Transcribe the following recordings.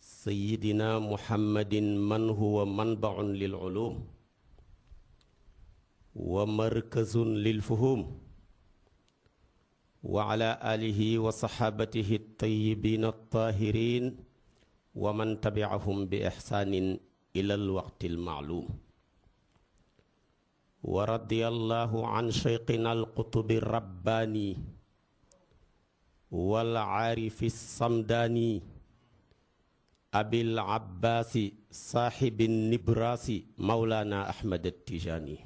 sayyidina muhammadin man huwa manbaun lil ulum wa markazun lil fuhum wa ala alihi wa saxaabatihi tayyibin at-tahirin wa man tabi'ahum bi ihsanin ila al-waqti al-ma'lum wa radiyallahu an shaykhina al-qutubi rabbani wal aarifi samdani abil abbaasi saaxibi nibraasi mawlaana ahmad at-tijaani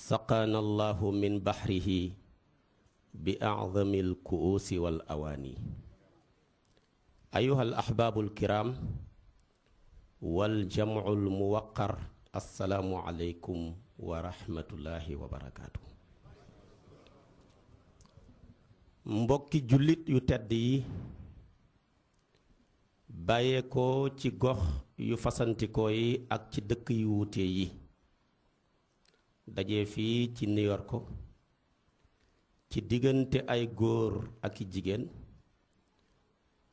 saqaana allahu min baxrihi bi acdami alkuusi wal awaani ayuha al ahbaabu alkiram wal jamcu almuwaqar assalaamu aleykum wa rahmatullahi wa barakaatu. mbokki jullit yu tedd yi bàyyeekoo ci gox yu fasantikoo yi ak ci dëkk yu wuute yi daje fii ci New York ci diggante ay góor ak i jigéen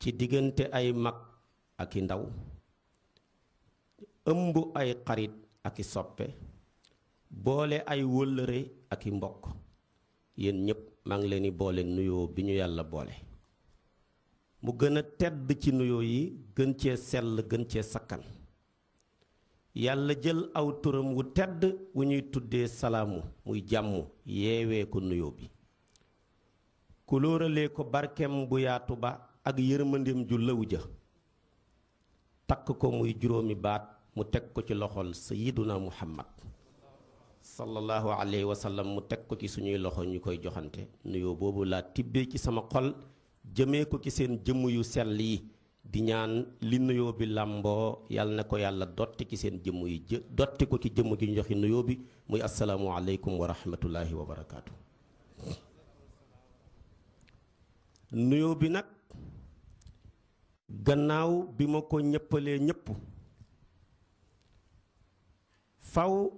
ci diggante ay mag ak i ndaw ëmb ay xarit ak i soppe boole ay wëllëre ak i mbokk yéen ñépp maa ngi leen di boole nuyoo bi ñu yàlla boole mu gën a tedd ci nuyoo yi gën cee sell gën cee sakkan yàlla jël aw turam wu tedd wu ñuy tuddee salaamu muy jàmm yeewee ko nuyoo bi kulóoralee ko barkem bu yaatu ba ak yërmandeem ju lëw ja takk ko muy juróomi baat mu teg ko ci loxol sayyiduna muhammad sallallahu alayhi wa sallam mu teg ko ci suñuy loxo ñu koy joxante nuyoo boobu laa tibbee ci sama xol jëmee ko ci seen jëmm yu sell yi di ñaan li nuyoo bi làmboo yàlla na ko yàlla dotti ci seen jëmm yi dotti ko ci jëmm gi ñu joxe nuyoo bi muy asalaamu aleykum wa rahmatullahi wa barakaatu. nuyoo bi nag gannaaw bi ma ko ñëppalee ñëpp faw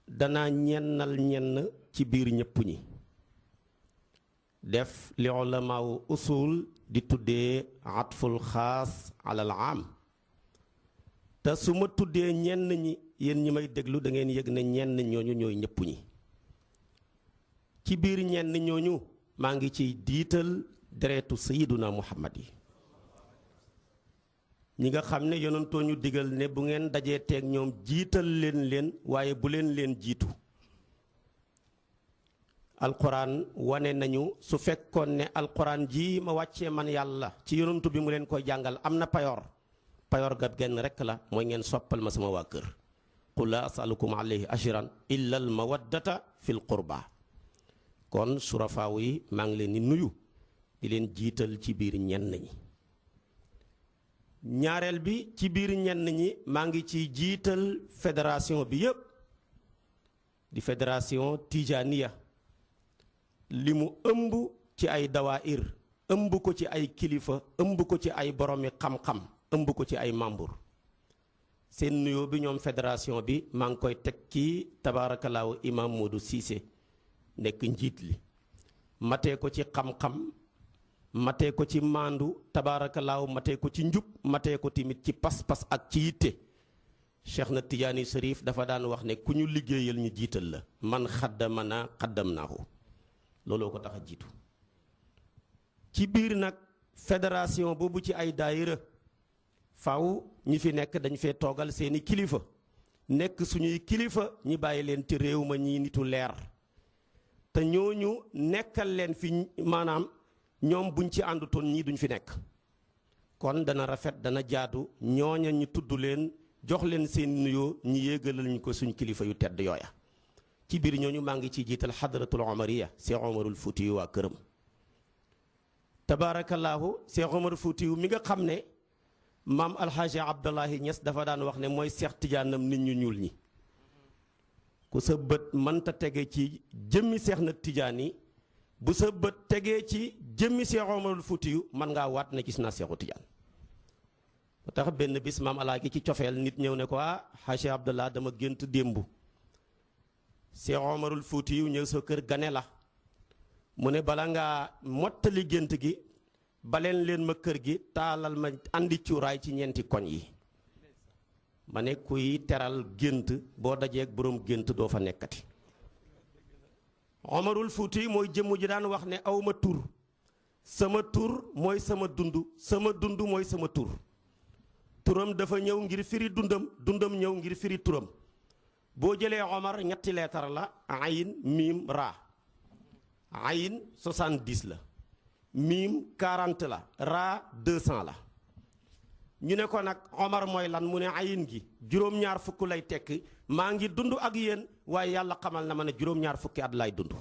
danaa ñennal ñenn ci biir ñëpp ñi def li ulamaaw usul di tuddee atful xaas alal am te su ma tuddee ñenn ñi yéen ñi may déglu da ngeen yëg ne ñenn ñooñu ñooy ñëpp ñi ci biir ñenn ñooñu maa ngi ciy diital deretu sayiduna muhammad yi ñi nga xam ne yonentoo ñu digal ne bu ngeen dajee teeg ñoom jiital leen waaye bu leen jiitu alquran wane nañu su fekkoon ne alquran ji ma wàccee man yàlla ci yonantu bi mu leen koy jàngal am na payoor ga genn rekk la mooy ngeen soppal ma sama waa kër qul laa asalukum alayhi ajran illa al mawaddata fil qurba kon surafaaw yi maa ngi leen di nuyu di leen jiital ci biir ñenn ñi ñaareel bi ci biir ñenn ñi maa ngi ci jiital fédération bi yépp di fédération tijaniya li mu ëmb ci ay dawaayir ëmb ko ci ay kilifa ëmb ko ci ay boromi xam-xam ëmb ko ci ay membre seen nuyoo bi ñoom fédération bi maa ngi koy teg ci tabaarakallaahu imam Modou Cissé nekk njiit li matee ko ci xam-xam matee ko ci maandu tabaarakallaahu matee ko ci njub matee ko tamit ci pas-pas ak ci yitte Cheikh na Tijaani Sharif dafa daan wax ne ku ñu liggéeyal ñu jiital la man xaddamana xaddamnaahu looloo ko tax a jiitu ci biir nag fédération boobu ci ay daayira faw ñi fi nekk dañ fee toogal seeni kilifa nekk suñuy kilifa ñi bàyyi leen ci réew ma ñii nitu leer te ñooñu nekkal leen fi maanaam ñoom buñ ci àndutoon ñii duñ fi nekk kon dana rafet dana jaadu ñooña ñu tudd leen jox leen seen nuyoo ñi yéegalal ñu ko suñ kilifa yu tedd yooya ci biir ñooñu maa ngi ci jiital xadratul omariya Cheikh Omarul Fuuti yu waa këram tabaarakallaahu Cheikh Omar Fuuti yu mi nga xam ne maam alxaaji Abdullahi Ñas dafa daan wax ne mooy Seex Tijaanam nit ñu ñuul ñi ku sa bët mënta tege ci jëmmi Seex na Tijaan yi bu sa bët tegee ci jëmmi Cheikh Omarul Fuuti yu man ngaa waat ne gis naa Seexu Tijaan ba tax benn bis maam alaaji ci cofeel nit ñëw ne ko xaaji Abdullah dama gént démb Cheikh Omarul Fuuti yu ñëw sa kër gane la mu ne bala ngaa mottali gént gi baleen leen ma kër gi taalal ma andi cuuraay ci ñeenti koñ yi ma ne kuy teral gént boo dajeeg boroom gént doo fa nekkati. Omarul Fuuti mooy jëmm ji daan wax ne awma tur sama tur mooy sama dund mooy sama tur. turam dafa ñëw ngir firi dundam ñëw ngir firi turam. boo jëlee Omar ñetti leetar la ayin miim raa. ayin 70 la miim 40 la raa 200 la. ñu ne ko nag Omar mooy lan mu ne ayin gi juróom-ñaar fukk lay tekki maa ngi dund ak yéen waaye yàlla xamal na ma ne juróom-ñaar fukki at lay dund.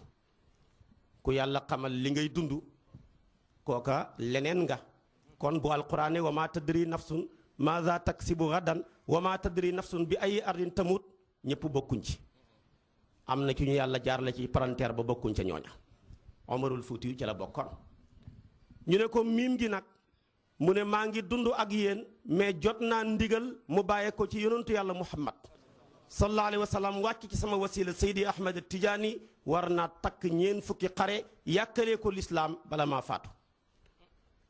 ku yàlla xamal li ngay dund kooka leneen nga. kon bu alquraan wa maa tadri nafsun maaza taksibu gadan wa maa tadri nafsun bi ay ardin tamut ñëpp bokkuñ ci. am na ci ñu yàlla jaar la ci palanteer ba bokkuñ ca ñooña. Omarul Fuuti yu ci la bokkoon. ñu ne ko miim gi nag mu ne maa ngi dund ak yéen mais jot naa ndigal mu bàyyee ko ci yonentu yàlla Muhammad sallallahu alayhi wa sallam wàcc ci sama wasila Seydi Ahmed Tidiane war naa takk ñeen fukki xare yàkkalee ko lislaam bala maa faatu.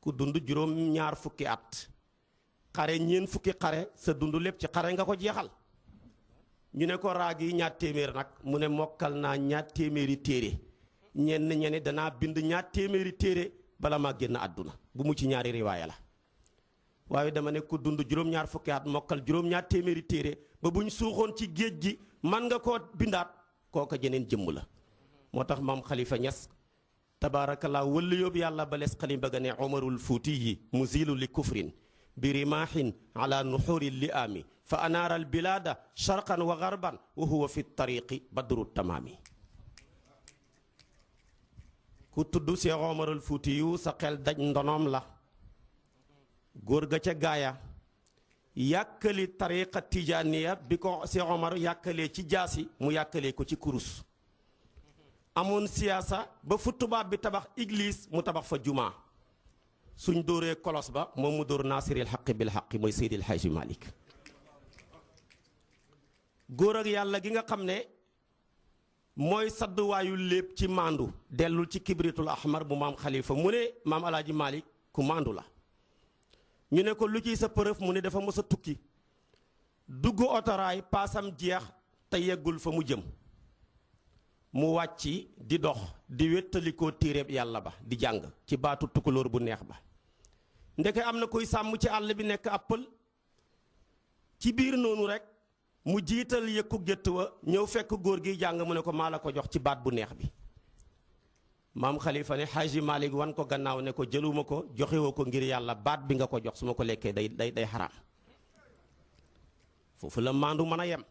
ku dund juróom-ñaar fukki at xare ñeen fukki xare sa dund lépp ci xare nga ko jeexal. ñu ne ko raag yi ñaar téeméer nag mu ne mokkal naa ñaar téeméeri téere ñenn ñene danaa bind ñaar téeméeri téere bala maa génn àdduna bu mu ci ñaari riwaaya la. waaye dama ne ku dund juróom-ñaar fukki at mokkal juróom-ñaar téeméeri téere ba buñ suuxoon ci géej gi man nga koo bindaat kooka jeneen jëmm la. moo tax maam Khalifa Niass tabaarakallaa wëllu yóbbu yàlla ba les xalim bëgg ne Omarul Fuuti yi muzilu li kufrin bi rimaahin ala nuxuri li ami fa anaara al bilaada sharqan wa garban wa huwa fi tariqi badru tamaami. ku tudd Seex Omarul Fuuti yu sa xel daj ndonoom la. góor ga ca gaaya yàkkali tariqa tijaaniya bi ko Seex Omar yàkkalee ci jaasi mu yàkkalee ko ci kurus. amoon siyaasa ba fu tubaab bi tabax église mu tabax fa jumaa suñ dóoree kolos ba moom mu dóor naasiril xaqi bil xaqi mooy Seydil Xaaji Malik. góor ak yàlla gi nga xam ne mooy sadduwaayu lépp ci maandu dellul ci kibritul ahmar bu maam Khalifa mu ne maam Alaaji Malik ku maandu la. ñu ne ko lu ciy sa përëf mu ne dafa mës a tukki dugg otoraay paasam jeex te yeggul fa mu jëm mu wàcc di dox di wéttalikoo téereeb yàlla ba di jàng ci baatu tukulóor bu neex ba. ndeke am na koy sàmm ci àll bi nekk ab pël ci biir noonu rek mu jiital yëkku gétt wa ñëw fekk góor gi jàng mu ne ko maa la ko jox ci baat bu neex bi. maam Khalifa ne Xaaji Malik wan ko gannaaw ne ko jëluma ko joxewoo ko ngir yàlla baat bi nga ko jox su ma ko lekkee day xaraam. foofu la maandu mën a yem.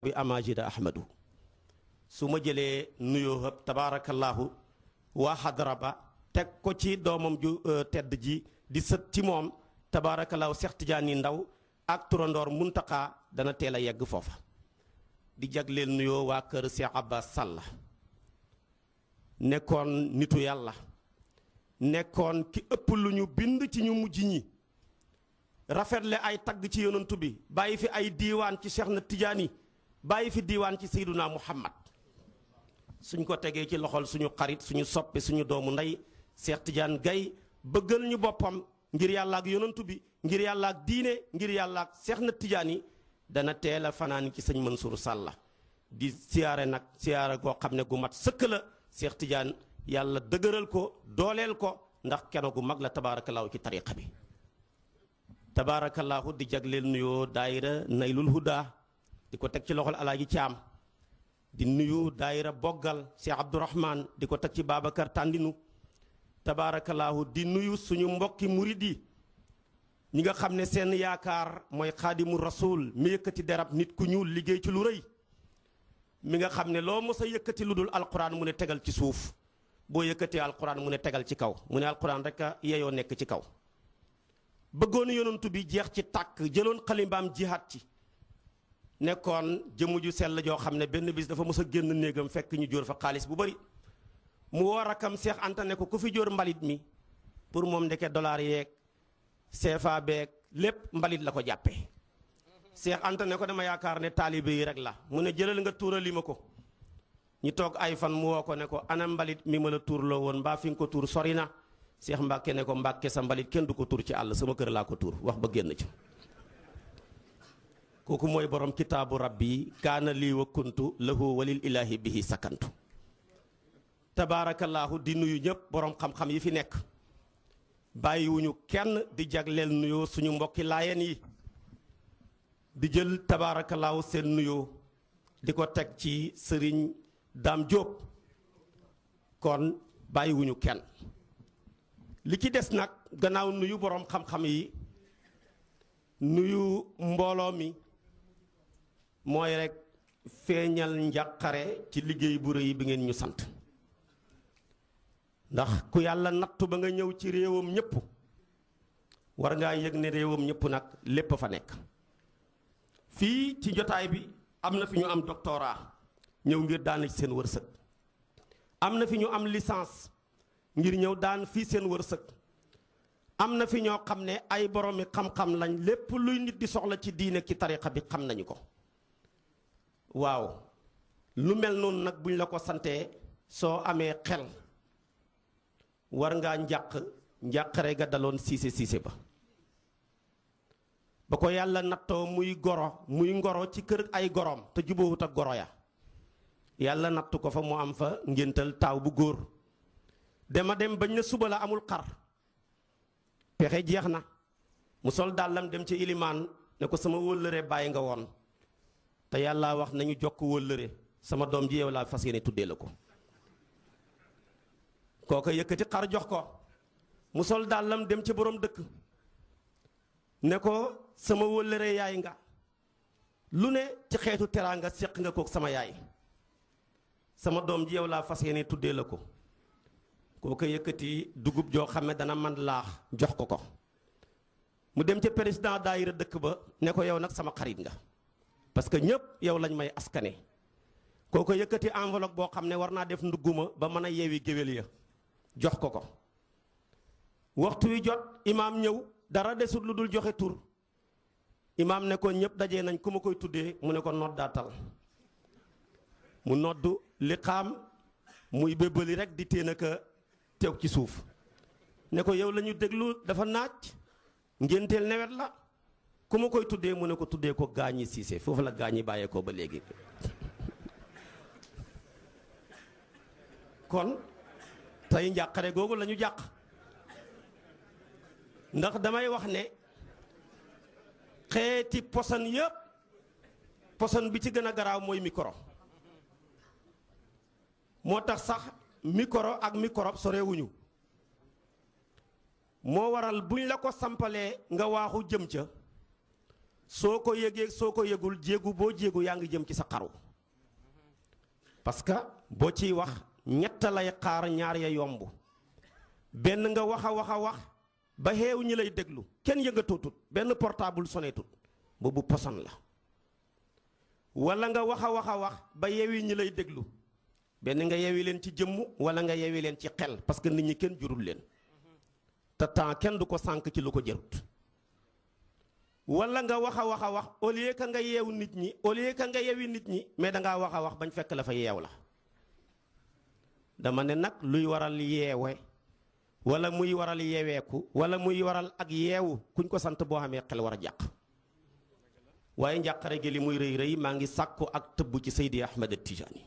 bi amajida ahmadu su ma jëlee nuyoo hëpp tabaarakallaahu waa xadara ba teg ko ci doomam ju tedd ji di sët ci moom tabaarakallaahu Seex Tijaani Ndaw ak turandoor Muntaqa dana teel a yegg foofa di jagleel nuyoo waa kër Seex Abbas Sall nekkoon nitu yàlla nekkoon ki ëpp lu ñu bind ci ñu mujj ñi rafetle ay tagg ci yonantu bi bàyyi fi ay diiwaan ci Seex na Tijaani bàyyi fi diiwaan ci Seyduna Muhammad suñ ko tegee ci loxol suñu xarit suñu soppe suñu doomu ndey Seex Tijaan Gay bëggal ñu boppam ngir yàlla ak yonantu bi ngir yàlla ak diine ngir yàlla ak Seex na Tijaani dana teel a fanaan ci sëñ Mansour Sall di siyaare nag siyaare goo xam ne gu mat sëkk la Seex Tijaan yàlla dëgëral ko dooleel ko ndax keno gu mag la tabaarakallaahu ci tariqa bi tabaarakallaahu di jagleel nuyoo daayira Naylul Huda di ko teg ci loxol Alaaji Caam di nuyu daayira Boggal Cheikh Abdourahman di ko teg ci Babacar Tandinu tabaarakallaahu di nuyu suñu mbokki murid yi ñi nga xam ne seen yaakaar mooy xaadimu rasul mi yëkkati derab nit ku ñuul liggéey ci lu rëy mi nga xam ne loo mos a yëkkati lu dul alquran mu ne tegal ci suuf boo yëkkatee alquran mu ne tegal ci kaw mu ne alquran rek a yeyoo nekk ci kaw bëggoonu yonantu bi jeex ci tàkk jëloon xalimbaam jihaat ci nekkoon jëmm ju sell joo xam ne benn bis dafa mos a génn néegam fekk ñu jóor fa xaalis bu bari mu woo rakam Seex Anta ne ko ku fi jóor mbalit mi pour moom ndeke dollar yeeg CFA beeg lépp mbalit la ko jàppee Seex Anta ne ko dama yaakaar ne taalibe yi rek la mu ne jëlal nga tuurali ma ko ñu toog ay fan mu woo ko ne ko ana mbalit mi ma la tuurloo woon mbaa fi nga ko tuur sori na Seex Mbàkke ne ko Mbàkke sa mbalit kenn du ko tuur ci àll sama kër laa ko tuur wax ba génn ci kooku mooy borom kitaabu rabbi kaana lii wa kuntu lahu walil ilaahi bihi sakantu tabaarakallaahu di nuyu ñëpp borom xam-xam yi fi nekk bàyyiwuñu kenn di jagleel nuyoo suñu mbokki laayeen yi di jël tabaarakallaahu seen nuyoo di ko teg ci sëriñ Daam Jóob kon bàyyiwuñu kenn li ci des nag gannaaw nuyu borom xam-xam yi nuyu mbooloo mi mooy rek feeñal njàqare ci liggéey bu rëy bi ngeen ñu sant ndax ku yàlla nattu ba nga ñëw ci réewam ñëpp war ngaa yëg ne réewam ñëpp nag lépp fa nekk fii ci jotaay bi am na fi ñu am doctorat ñëw ngir daan ci seen wërsëg am na fi ñu am licence ngir ñëw daan fii seen wërsëg am na fi ñoo xam ne ay boroomi xam-xam lañ lépp luy nit di soxla ci diine ci tariqa bi xam nañu ko waaw lu mel noonu nag buñ la ko santee soo amee xel war ngaa njàqare ga daloon siise ba ko yàlla nattoo muy ngoro ci kër ay goroom te jubóowut ak goro ya yàlla nattu ko fa mu am fa ngéntal taaw bu góor dema dem bañ na suba la amul xar pexe jeex na mu sol dàllam dem ci ilimaan ne ko sama wóllëre bàyyi nga woon te yàlla wax nañu jokk wóllëre sama doom ji yow laa fas yéene tuddee la ko kooka yëkkati xar jox ko mu sol dàllam dem ci borom dëkk ne ko sama wóllëre yaay nga lu ne ci xeetu teraanga séq nga kook sama yaay sama doom ji yow laa fas yéene tuddee la ko kooka yëkkati dugub joo xam ne dana man laax jox ko mu dem ca président daayira dëkk ba ne ko yow nag sama xarit nga parce que ñëpp yow lañ may askane kooka yëkkati enveloppe boo xam ne war naa def ndugguma ba mën a yeewi géwél ya jox ko waxtu wi jot imaam ñëw dara desut lu dul joxe tur imaam ne ko ñëpp dajee nañ ku ma koy tuddee mu ne ko noddaatal mu noddu li xaam muy bébbali rek di téen aka teew ci suuf ne ko yow la ñu déglu dafa naaj ngénteel newet la ku ma koy tuddee mu ne ko tuddee ko gaañi siise foofu la gaañi bàyyeekoo ba léegi kon tey njàqare googu la ñu jàq ndax damay wax ne xeeti poson yëpp poson bi ci gën a garaaw mooy micro moo tax sax micro ak microbe sorewuñu moo waral buñ la ko sampalee nga waaxu jëm ca soo ko yëgee soo ko yëgul jéegu boo jéegu yaa ngi jëm ci sa xaru parce que boo ciy wax ñett lay xaar ñaar ya yomb benn nga wax a wax a wax ba xeew ñi lay déglu kenn yëngatootut benn portable soneetut boobu poson la wala nga wax a wax a wax ba yewi ñi lay déglu benn nga yewi leen ci jëmm wala nga yewi leen ci xel parce que nit ñi kenn jurul leen te temps kenn du ko sànk ci lu ko jërut wala nga wax a wax a wax au lieu que nga yeew nit ñi au lieu que nga yewi nit ñi mais dangaa wax a wax bañ fekk la fa yeew la dama ne nag luy waral yeewe wala muy waral yeeweeku wala muy waral ak yeewu kuñ ko sant boo xamee xel war a jàq waaye njàqare gi li muy rëy rëy maa ngi sàkku ak tëbb ci Seydi Ahmed Tijaani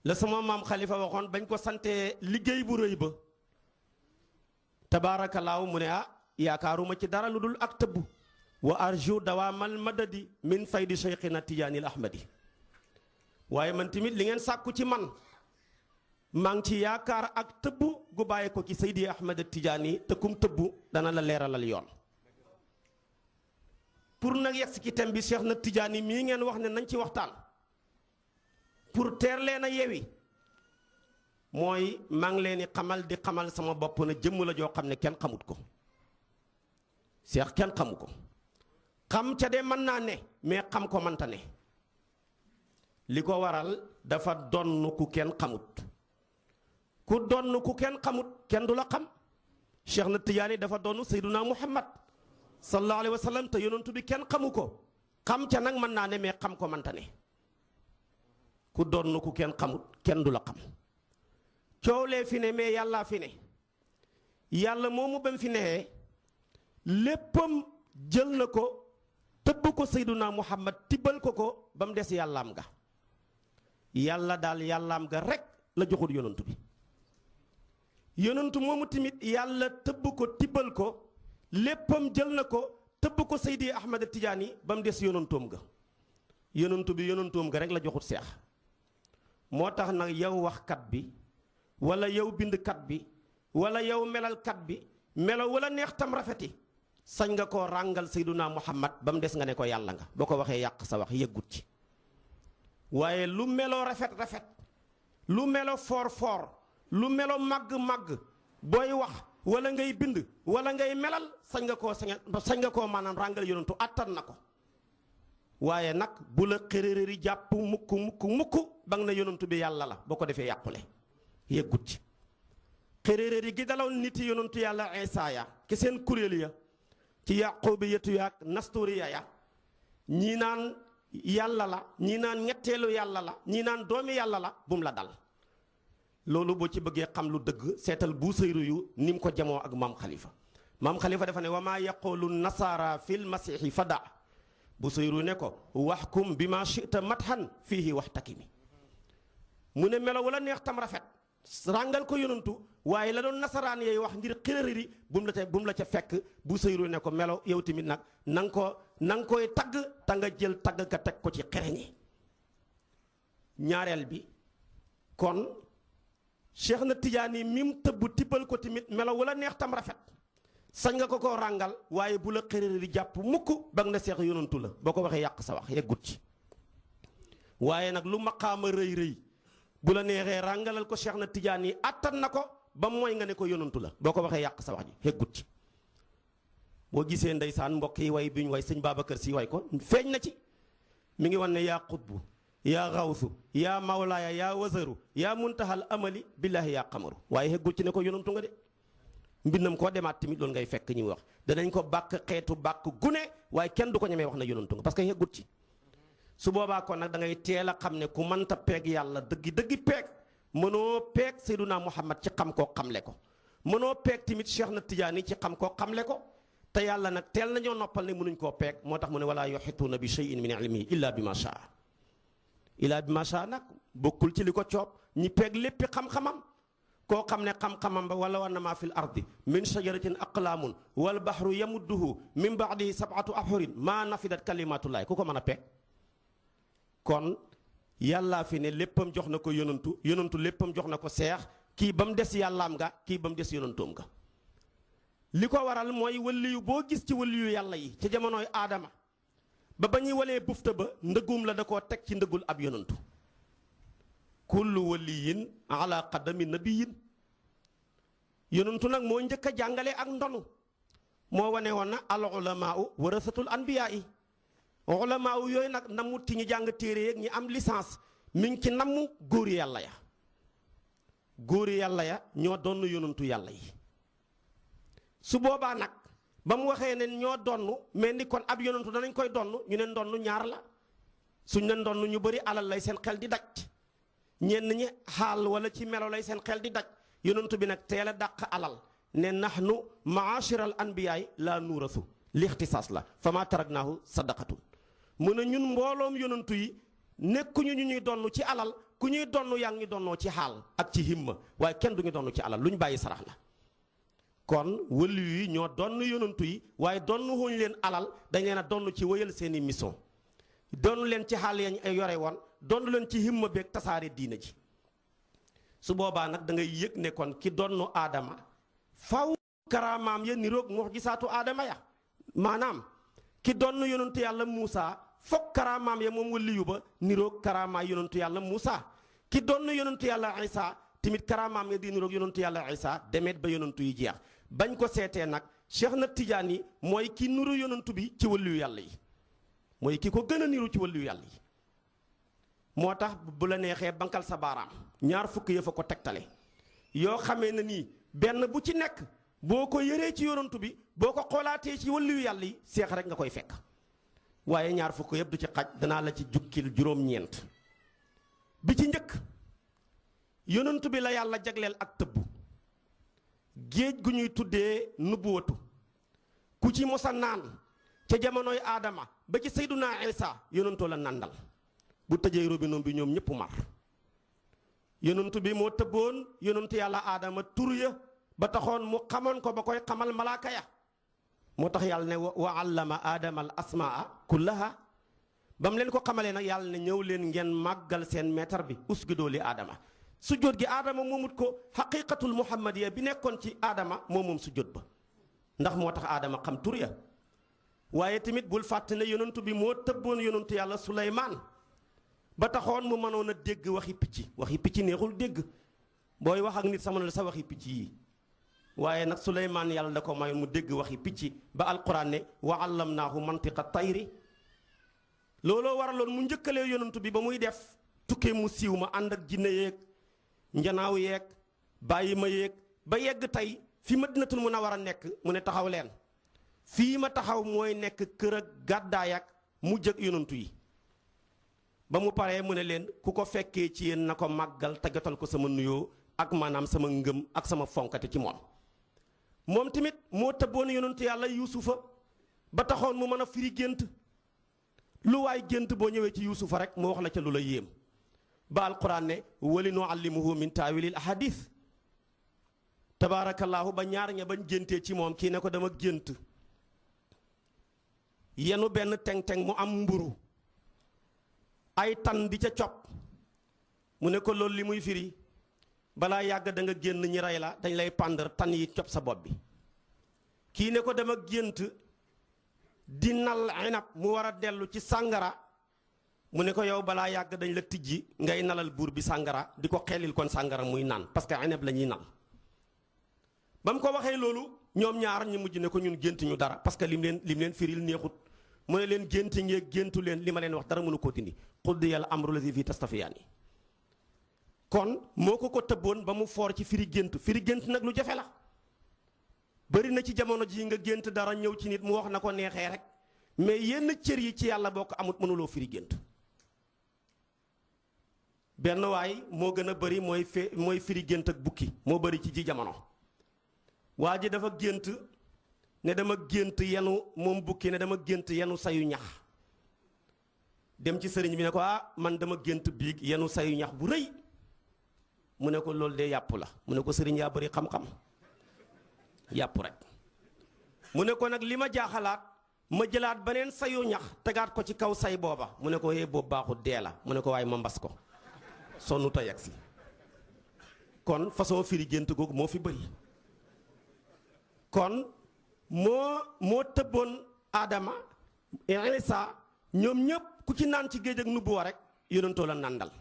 la sama maam Khalifa waxoon bañ ko santee liggéey bu rëy ba tabaarakallaahu mu ne yaakaaruma ci dara lu dul ak tëbb wa arju dawaamal madadi min faydi Cheikhina Tijaani al Ahmadi waaye man tamit li ngeen sàkku ci man maa ngi ci yaakaar ak tëbb gu bàyyi ko ci Seydi Ahmed Tijaani te kum tëbb dana la leeralal yoon pour nag yegg ci thème bi Cheikh na Tijaani mii ngeen wax ne nañ ci waxtaan pour teer leen a yewi mooy maa ngi leen di xamal sama bopp na jëmm la joo xam ne kenn xamut ko Cheikh kenn xamu ko xam ca de mën naa ne mais xam ko mënta ne li ko waral dafa donn ku kenn xamut ku donn ku kenn xamut kenn du la xam Cheikh na Tijaani dafa donn Seyduna Muhammad sallallahu alayhi wa sallam te yonantu bi kenn xamu ko xam ca nag mën naa ne mais xam ko mënta ne ku donn ku kenn xamut kenn du la xam coow lee fi ne mais yàllaa fi ne yàlla moomu ba mu fi newee léppam jël na ko tëbb ko Seyduna Muhammad tibbal ko ba mu des yàllaam ga yàlla daal yàllaam ga rek la joxul yonantu bi yonantu moomu tamit yàlla tëbb ko tibbal ko léppam jël na ko tëbb ko Seydi Ahmed Tijaani ba mu des yonantoom ga yonantu bi yonantoom ga rek la joxut seex moo tax nag yow waxkat bi wala yow bindkat bi wala yow melalkat bi melo wala neex tam rafeti sañ nga koo ràngal Seyduna Muhammad ba mu des nga ne ko yàlla nga boo ko waxee yàq sa wax yëggut ci waaye lu melo rafet rafet lu melo foor foor lu melo màgg màgg booy wax wala ngay bind wala ngay melal sañ nga koo maanaam ràngal yonantu attan na ko waaye nag bu la xërëri jàpp mukk ba nga ne yonantu bi yàlla la boo ko defee yàqule yëggut ci xërëri gi daloon nit yi yonantu yàlla Isaa ya ki seen kuréel ya ci yaqubiyatu ya ak nasturiya ya ñii naan yàlla la ñii naan ñetteelu yàlla la ñii naan doomi yàlla la bum la dal loolu boo ci bëggee xam lu dëgg seetal Busayri yu ni mu ko jamoo ak maam Khalifa dafa ne wa maa yaqulu nasaara fil masiixi fada Busayri ne ko waxkum bi ma chita mathan fiihi waxtakimi mu ne melo wala neex tam rafet ràngal ko yonantu waaye la doon nasaraan yay wax ngir xërëri bu mu la ca fekk Busayri ne ko melo yow tamit nag na nga koy tagg te nga jël tagg ka teg ko ci xereñi ñaareel bi kon Cheikh na Tijaani mim tëbb tibbal ko tamit melo wala neex tam rafet sañ nga ko koo ràngal waaye bu la xërëri jàpp mukk ba nga ne seex yonantu la boo ko waxee yàq sa wax yeggut ci waaye nag lu maqaama rëy rëy bu la neexee ràngalal ko Cheikh na Tijaani attan na ko ba mooy nga ne ko yonantu la boo ko waxee yàq sa wax ji yeggut ci boo gisee ndeysaan mbokk yi way bi ñu way sëñ Babacar Si way ko feeñ na ci mi ngi wan ne yaa xutbu yaa xawsu yaa mawlaaya yaa wazaru yaa muntahal amali billaahi yaa xamaru waaye xeggul ci ne ko yonantu nga de mbindam koo demaat tamit loolu ngay fekk ñuy wax danañ ko bàkk xeetu bàkk gune waaye kenn du ko ñemee wax na yonantu nga parce que xeggut ci su boobaa kon nag da ngay teel a xam ne ku mënta peeg yàlla dëggi peeg mënoo peeg Seyduna Muhammad ci xam koo xamle ko mënoo peeg tamit Cheikh na Tijaani ci xam koo xamle ko te yàlla nag teel nañoo noppal ne mënuñ koo peeg moo tax mu ne walaa yuhituuna bi shay'in min ilmihi illa bi ma shaa illa bi ma shaa nag bokkul ci li ko coob ñi peeg léppi xam-xamam koo xam ne xam-xamam ba wala wana maa fil ardi min shajaratin aqlaamun wal bahru yamudduhu min ba'dihi sab'atu abhurin maa nafidat kalimatullahi ku ko mën a peeg kon yàllaa fi ne léppam jox na ko yonantu léppam jox na ko seex kii ba mu des yàllaam nga kii ba mu des yonantoom nga li ko waral mooy waliyu boo gis ci waliyu yàlla yi ci jamonoy aadama ba ñuy walee bufta ba ndëggum la da koo teg ci ndëggul ab yonantu kullu waliyin ala qadami nabiyin yonantu nag moo njëkk a jàngale ak ndonu moo wane woon na al ulamaau warasatul anbiyaa yi ulamaau yooyu nag namut ci ñi jàng téere yeeg ñi am licence mi ngi ci namm góori yàlla ya ñoo donn yonantu yàlla yi su boobaa nag ba mu waxee ne ñoo donn mel ni kon ab yonantu danañ koy donn ñu ne ndonn ñaar la suñ ne ndonn ñu bëri alal lay seen xel di daj ñenn ñi xaal wala ci melo lay seen xel di daj yonantu bi nag teel a dàq alal ne nahnu maashiral anbiyaay laa nuurasu lixtisaas la fa ma taraknaahu sadaqatun mu ne ñun mbooloom yonantu yi nekkuñu ñu ñuy donn ci alal ku ñuy donn yaa ngi ñu donnoo ci xaal ak ci himma waaye kenn du ñu donn ci alal lu ñu bàyyi sarax la kon wëli yi ñoo donn yonantu yi waaye donn wuñ leen alal dañ leen a donn ci wëyal seeni mission donn leen ci xaal yañ ay yore woon donn leen ci himma beeg tasaare diina ji su boobaa nag da ngay yëg ne kon ki donnu aadama faw karaamaam ya niroog muxjisaatu aadama ya maanaam ki donn yonantu yàlla Muusa fokk karaamaam ya moom waliyu ba niroog karaamaa yonantu yàlla Muusa ki donn yonantu yàlla Isa tamit karaamaam ya di niroog yonantu yàlla Isa demet ba yonantu yi jeex bañ ko seetee nag Cheikh na Tidiane yi mooy ki nuru yonantu bi ci waliyu yàlla yi mooy ki ko gën a niru ci waliyu yàlla yi moo tax bu la neexee bankal sa baaraam ñaar fukk ya fa ko tegtale yoo xamee na nii benn bu ci nekk boo ko yëree ci yonantu bi boo ko xoolaatee ci waliyu yàlla yi seex rek nga koy fekk waaye ñaar fukk yëpp du ci xaj danaa la ci jukkil juróom-ñeent bi ci njëkk yonantu bi la yàlla jagleel ak tëbb géej gu ñuy tuddee nubuwatu ku ci mosa naan ca jamonoy aadama ba ci sayduna Isa yonantoo la nandal bu tëjee robinom bi ñoom ñëpp mar yonantu bi moo tëbboon yonantu yàlla aadama tur ya ba taxoon mu xamoon ko ba koy xamal malaaka ya moo tax yàlla ne wa allama aadama al asmaa kullaha ba mu leen ko xamalee nag yàlla ne ñëw leen ngeen màggal seen maître bi usjudoo li aadama sujjóot gi aadama moomut ko xaqiqatul muhammadiya bi nekkoon ci aadama moom sujjóot ba ndax moo tax aadama xam tur ya waaye tamit bul fàtte ne yonantu bi moo tëbboon yonantu yàlla Suleymaan ba taxoon mu mënoon a dégg waxi picc neexul dégg booy wax ak nit sama la sa waxi picc yi waaye nag Suleymaan yàlla da ko may mu dégg waxi picc ba alquran ne wa allamnaahu mantiqa tayri looloo waraloon mu njëkkalee yonantu bi ba muy def tukkee mu siiw ma ànd ak jinne yeeg njanaaw yeeg bàyyi ma yeeg ba yegg tey fi Madinatul Munawwara nekk mu ne taxaw leen fii ma taxaw mooy nekk kër ak gàddaay ak mu jëg yonantu yi ba mu paree mu ne leen ku ko fekkee ci yéen na ko màggal te jotal ko sama nuyoo ak maanaam sama ngëm ak sama fonkate ci moom tamit moo tëbboon yonantu yàlla yuusufa ba taxoon mu mën a firi gént lu waay gént boo ñëwee ci yuusufa rek mu wax la ca lu la yéem ba alquran ne wali nuallimuhu min taawilil ahadith tabaarakallaahu ba ñaar ña bañ géntee ci moom kii ne ko dama gént yenu benn teng-teng mu am mburu ay tan di ca cop mu ne ko loolu li muy firi balaa yàgg da nga génn ñi rey la dañ lay pàndar tan yi cop sa bopp bi kii ne ko dama gént di nal inab mu war a dellu ci sàngara mu ne ko yow balaa yàgg dañ la tijji ngay nalal buur bi sàngara di ko xelil kon sàngara muy naan parce que inab la ñuy nal ba mu ko waxee loolu ñoom ñaar ñu mujj ne ko ñun gént ñu dara parce que lim leen firil neexut mu ne leen gént ngee géntu leen li ma leen wax dara mënu koo dindi qudiyal amru lazi fii tastafiyaani kon moo ko tëbboon ba mu foor ci firi gént nag lu jafe la bëri na ci jamono ji nga gént dara ñëw ci nit mu wax na ko neexee rek mais yenn cër yi ci yàlla boo ko amut mënuloo firi gént benn waay moo gën a bëri mooy firi gént ak bukki moo bëri ci ji jamono waa ji dafa gént ne dama gént yenu moom bukki ne dama gént yenu sayu ñax dem ci sëriñ bi ne ko man dama gént biig yenu sayu ñax bu rëy mu ne ko loolu de yàpp la mu ne ko sëriñ yaa bëri xam-xam yàpp rek mu ne ko nag li ma jaaxalaat ma jëlaat beneen sayu ñax tegaat ko ci kaw say booba mu ne ko boobu baaxut dee la mu ne ko waaye ma mbas ko sonnu ta yegg si kon façon firi gént googu moo fi bëri kon moo tëbboon Adama Isa ñoom ñëpp ku ci naan ci géej ak nubuwa rek yonentoo la nandal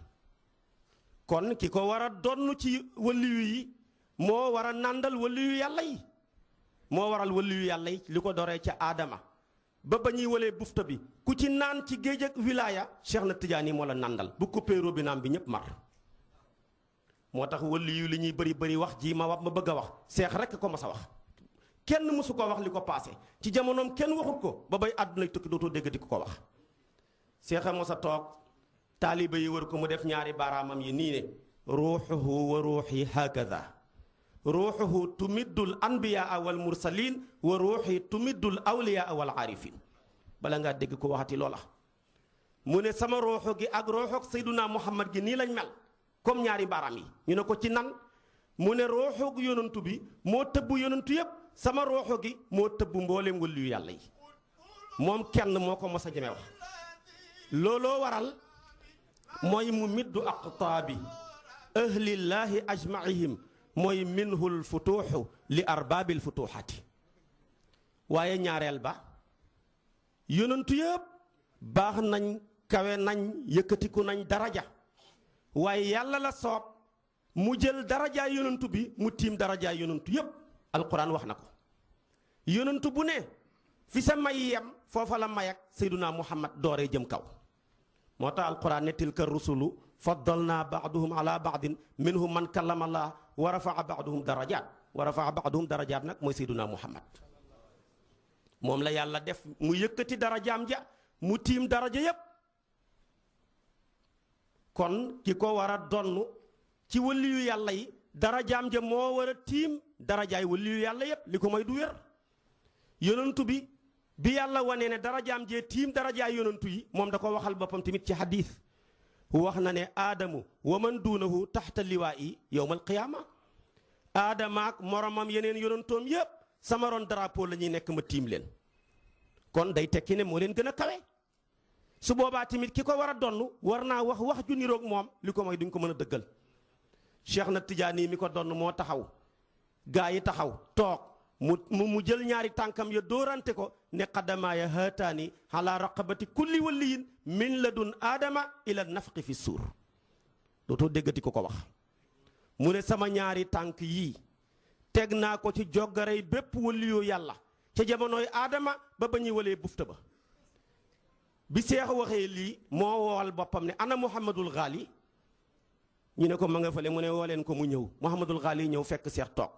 kon ki ko war a donn ci waliyu yi moo war a nandal waliyu yàlla yi moo waral waliyu yàlla yi li ko doree ca Adama ba ñuy walee bufta bi ku ci naan ci géej ak wilaaya Cheikh na Tidiane moo la nandal bu coupé robinet bi ñëpp mar moo tax waliyu li ñuy bëri wax ji ma bëgg a wax seex rek ko mas a wax kenn mësu ko wax li ko paase ci jamonoom kenn waxut ko ba bay àdduna tukki dootoo dégg di ko wax seex a mos a toog taaliba yi wër ko mu def ñaari baaraamam yi nii ne ruuxuhu wa ruuxi hakada ruuxuhu tumiddul anbiyaa wal mursalin wa ruuxi tumiddul awliyaa wal aarifin bala ngaa dégg ko waxati loola mu ne sama ruuxu gi ak ruuxu sayduna muhammad gi nii lañ mel comme ñaari baaraam yi ñu ne ko ci nan mu ne ruuxu yonantu bi moo tëbb yonantu yépp sama ruuxu gi moo tëbb mbooleem waliyu yàlla yi moom kenn moo ko mos a jëme wax looloo waral mooy mu middu aqtaabi ahlillaahi ajmaihim mooy minhul futuuxu li arbaabil futuuxaati waaye ñaareel ba yonantu yëpp baax nañ kawe nañ yëkkatiku nañ daraja waaye yàlla la soob mu jël darajaay yonantu bi mu tiim darajaay yonantu yëpp alquran wax na ko yonantu bu ne fi sa may yem foofa la may ak sayduna muhammad dooree jëm kaw moo tax alquran ne tilka rusulu faddalna baaduhum ala baadin minhum man kallama allah wa rafaa baaduhum darajaat nag mooy sayduna muhammad moom la yàlla def mu yëkkati darajaam ja mu tiim daraja yépp kon ki ko war a donn ci waliyu yàlla yi darajaam ja moo war a tiim darajaay waliyu yàlla yépp li ko may du wér yonantu bi yàlla wane ne darajaam jee tiim darajaay yonantu yi moom da ko waxal boppam tamit ci hadith wax na ne aadamu wa man duunahu taxta liwaa'i yowmal qiyaama aadama ak moromam yeneen yonantoom yépp sama ron drapeau la ñuy nekk ma tiim leen kon day tekki ne moo leen gën a kawe su boobaa tamit ki ko war a donn war naa wax ju niroog moom li ko mooy duñ ko mën a dëggal Cheikh na Tidiane mi ko donn moo taxaw gaa yi taxaw toog mu jël ñaari tànkam ya dóorante ko ne qadamaaya haataani ala raqabati kulli waliyin min ladun aadama ila nafqi fi suur dootoo déggati ko wax mu ne sama ñaari tànk yii teg naa ko ci joggarey bépp waliyu yàlla ca jamonooy aadama ba ñuy walee bufta ba bi seex waxee lii moo woowal boppam ne ana muhammadul xaali ñu ne ko ma nga fële mu ne woo leen ko mu ñëw muhammadul xaali ñëw fekk seex toog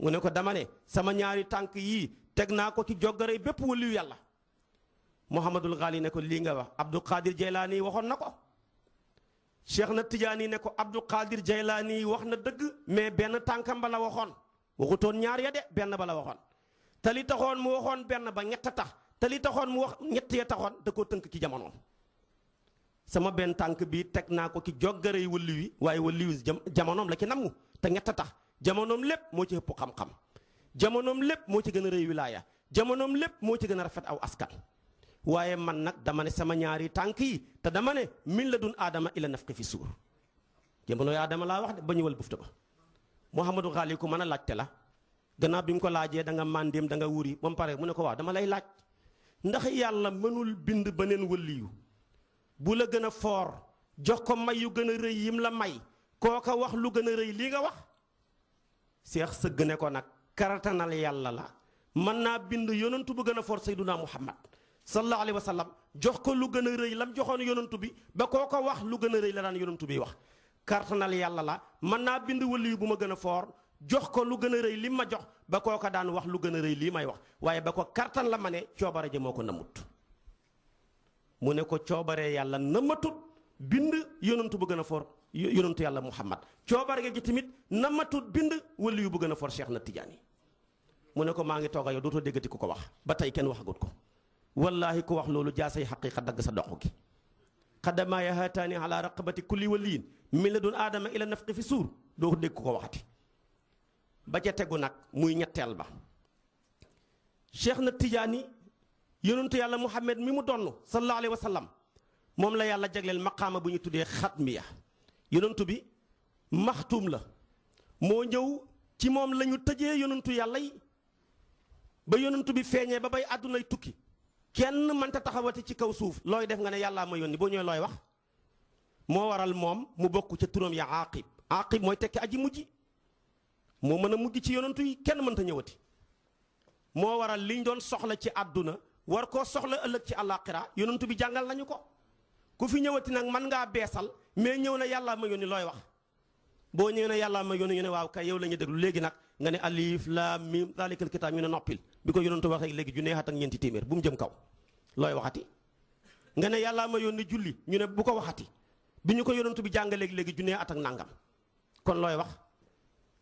mu ne ko dama ne sama ñaari tànk yii teg naa ko ci joggarey bépp waliyu yàlla muhammadul xaali ne ko lii nga wax abdul qadir jaylaani waxoon na ko cheikh na tijaani ne ko abdul qadir jaylaani wax na dëgg mais benn tànkam ba la waxoon waxutoon ñaar ya de benn ba la waxoon te li taxoon mu waxoon benn ba ñett tax te li taxoon mu wax ñett ya taxoon da koo tënk ci jamonoom sama benn tànk bi teg naa ko ci joggarey waliyu yi waaye waliyu jamonoom la ci namu te ñett tax jamonoom lépp moo ci ëpp xam-xam jamonoom lépp moo ci gën a rëy wilaaya jamonoom lépp moo ci gën a rafet aw askan waaye man nag dama ne sama ñaari tànk yi te dama ne min la dun aadama ila nafqi fi suur jamonoy aadama laa wax de ba ñëwal bufta ba Mouhamadou Xaali ku mën a laajte la gannaaw bi mu ko laajee da nga màndeem da nga wuri ba mu pare mu ne ko waaw dama lay laaj ndax yàlla mënul bind beneen waliyu bu la gën a foor jox ko may yu gën a rëy yim la may kooka wax lu gën a rëy lii nga wax seex sëgg ne ko nag karatanal yàlla la mën naa bind yonantu bu gën a foor sayduna muhammad sallallahu alayhi wa sallam jox ko lu gën a rëy lam joxoon yonantu bi ba kooka wax lu gën a rëy la daan yonantu bi wax karatanal yàlla la mën naa bind waliyu bu ma gën a foor jox ko lu gën a rëy li ma jox ba kooka daan wax lu gën a rëy lii may wax waaye ba ko kartan la ma ne coobare ja moo ko nëmmut mu ne ko coobaree yàlla nëmmatut bind yonantu bu gën a foor yonantu yàlla muhammad coobare gi tamit nëmmatut bind waliyu bu gën a foor Cheikh na Tidiane mu ne ko maa ngi toog a yow dootoo déggati ku ko wax ba tey kenn waxagut ko wallaahi ku wax loolu jaasay xaqiiqa dagg sa dox gi xadamaaya haataani ala raqabati kulli waliyin min la doon aadama ila nafqi fi suur doo ko dégg ku ko waxati ba ca tegu nag muy ñetteel ba Cheikh na Tidiane yonentu yàlla Muhammad mi mu donn sallallahu alayhi wa sallam moom la yàlla jagleel maqaama bu ñu tuddee xatmiya yonentu bi maxtuum la moo ñëw ci moom la ñu tëjee yonentu yàlla yi ba yonantu bi feeñee ba bay àddunay tukki kenn mënta taxawati ci kaw suuf looy def nga ne yàllaa ma yónni boo ñëwee looy wax moo waral moom mu bokk ca turam ya aaqib aaqib mooy tekki aji mujj moo mën a mujj ci yonantu yi kenn mënta ñëwati moo waral liñ doon soxla ci àdduna war koo soxla ëllëg ci àllaaxira yonantu bi jàngal nañu ko ku fi ñëwati nag mën ngaa beesal mais ñëw na yàllaa ma yónni looy wax boo ñëwee ne yàllaa ma yónni ñu ne waaw kay yow la ñuy déglu léegi nag nga ne alif laam miim zaalikal kitaab ñu ne noppil bi ko yonantu waxee léegi junne at ak ñeenti téeméer bu mu jëm kaw looy waxati nga ne yàllaa ma yónni julli ñu ne bu ko waxati bi ñu ko yonantu bi jàng léegi junne at ak nangam kon looy wax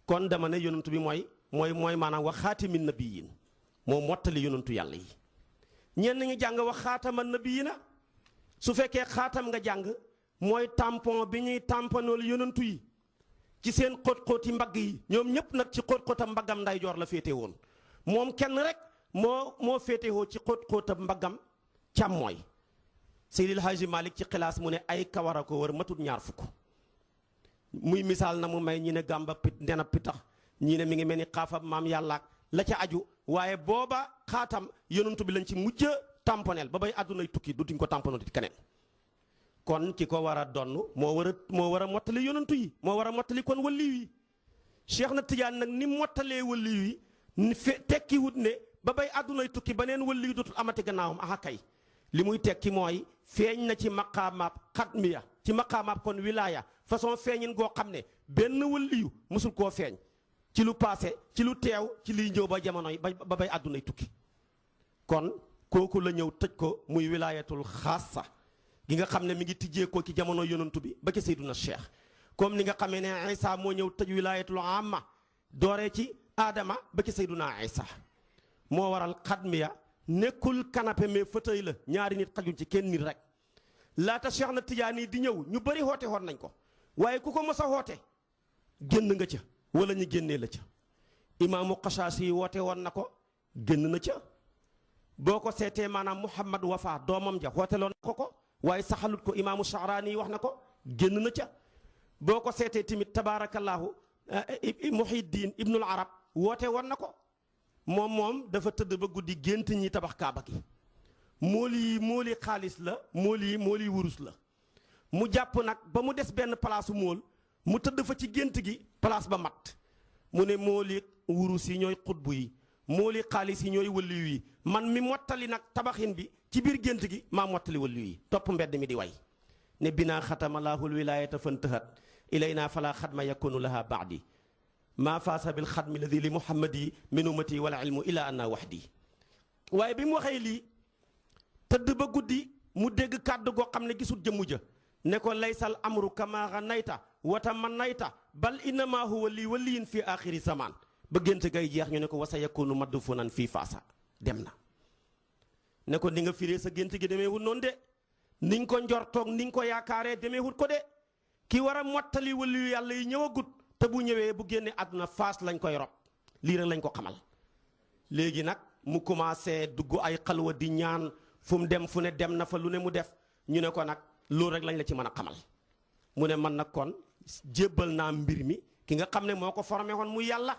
kon dama ne yonantu bi mooy maanaam wax xaatimin nabiyyin moo mottali yonantu yàlla yi ñenn ñi jàng wax xaatama nabiyyiina su fekkee xaatam nga jàng mooy tampon bi ñuy tamponool yonantu yi ci seen xóot-xóoti mbagg yi ñoom ñëpp nag ci xóot-xóotam mbaggam ndeyjoor la féete woon moom kenn rek moo féetewoo ci xóot-xóotam mbaggam càmmooy Seydil Haaji Malick ci xilaas mu ne ay kawara ko wër matut ñaar fukk muy misaal na mu may ñi ne gàmba ndena pitax ñi ne mi ngi mel ni xaafab maam yàllaak la ca aju waaye booba xaatam yonantu bi lañ ci mujj tamponeel ba bay àddunay tukki dutuñ ko tamponeel ci keneen kon ki ko war a donn moo war a mottali yonantu yi moo war a mottali kon waliyu yi Cheikh na Tidiane nag ni mottalee waliyu yi tekkiwut ne ba bay àddunay tukki ba neen waliyu dootul amati gannaawam aha kay li muy tekki mooy feeñ na ci maqaamaab xatmiya ci maqaamaab kon wilaaya façon feeñin goo xam ne benn waliyu musul koo feeñ ci lu paase ci lu teew ci liy ñëw ba jamono yi ba bay àddunay tukki kon kooku la ñëw tëj ko muy wilaayatul xaasa gi nga xam ne mi ngi tijjee ko ci jamono yonantu bi ba ci Seyduna Cheikh comme ni nga xamee ne Isa moo ñëw tëj wilaayatul amma dooree ci Adama ba ci Seyduna Isa moo waral xadmiya nekkul canapé mais fauteuil la ñaari nit xajuñ ci kenn nit rek laata Cheikh na Tidiane di ñëw ñu bëri xoote woon nañ ko waaye ku ko mos a xoote génn nga ca wala ñu génnee la ca imaamu Xasaasi yi woote woon na ko génn na ca boo ko seetee maanaam Muhammad Wafa doomam ja xooteloon na ko waaye saxalut ko imaamu Sha'raani wax na ko génn na ca boo ko seetee tamit tabaarakallaahu Muhyiddin Ibnul Arab woote woon na ko moom dafa tëdd ba guddi gént ñi tabax kaaba gi mooli xaalis la mooli wurus la mu jàpp nag ba mu des benn palaasu mool mu tëdd fa ci gént gi place ba mat mu ne mooli wurus yi ñooy xutbu yi mooli xaalis yi ñooy wëlliw yi man mi mottali nag tabaxin bi ci biir gént gi maa mottali wëlliw yi topp mbedd mi di way ne binaa xatama laahul wilaayata fantahat ilayna fala xadma yakunu laha baadi maa faasa bil xadmi ladi li muhammadi min ummati wala ilmu ila anna waxdi waaye bi mu waxee lii tëdd ba guddi mu dégg kàddu goo xam ne gisul jëmmu ja ne ko laysal amru kama ganayta wata manayta bal innama huwa lii waliyin fi axiri zaman ba gént gay jeex ñu ne ko wasa yakunu madfunan fii faasa dem na ne ko ni nga firee sa gént gi demeewul noonu de niñ ko njortoog niñ ko yaakaaree demeewul ko de ki war a mottali waliyu yàlla yi ñëwagut te bu ñëwee bu génne àdduna faas lañ koy rob lii rek lañ ko xamal léegi nag mu commencé dugg ay xalwa di ñaan fu mu dem fu ne dem na fa lu ne mu def ñu ne ko nag loolu rek lañ la ci mën a xamal mu ne man nag kon jébbal naa mbir mi ki nga xam ne moo ko formé woon muy yàlla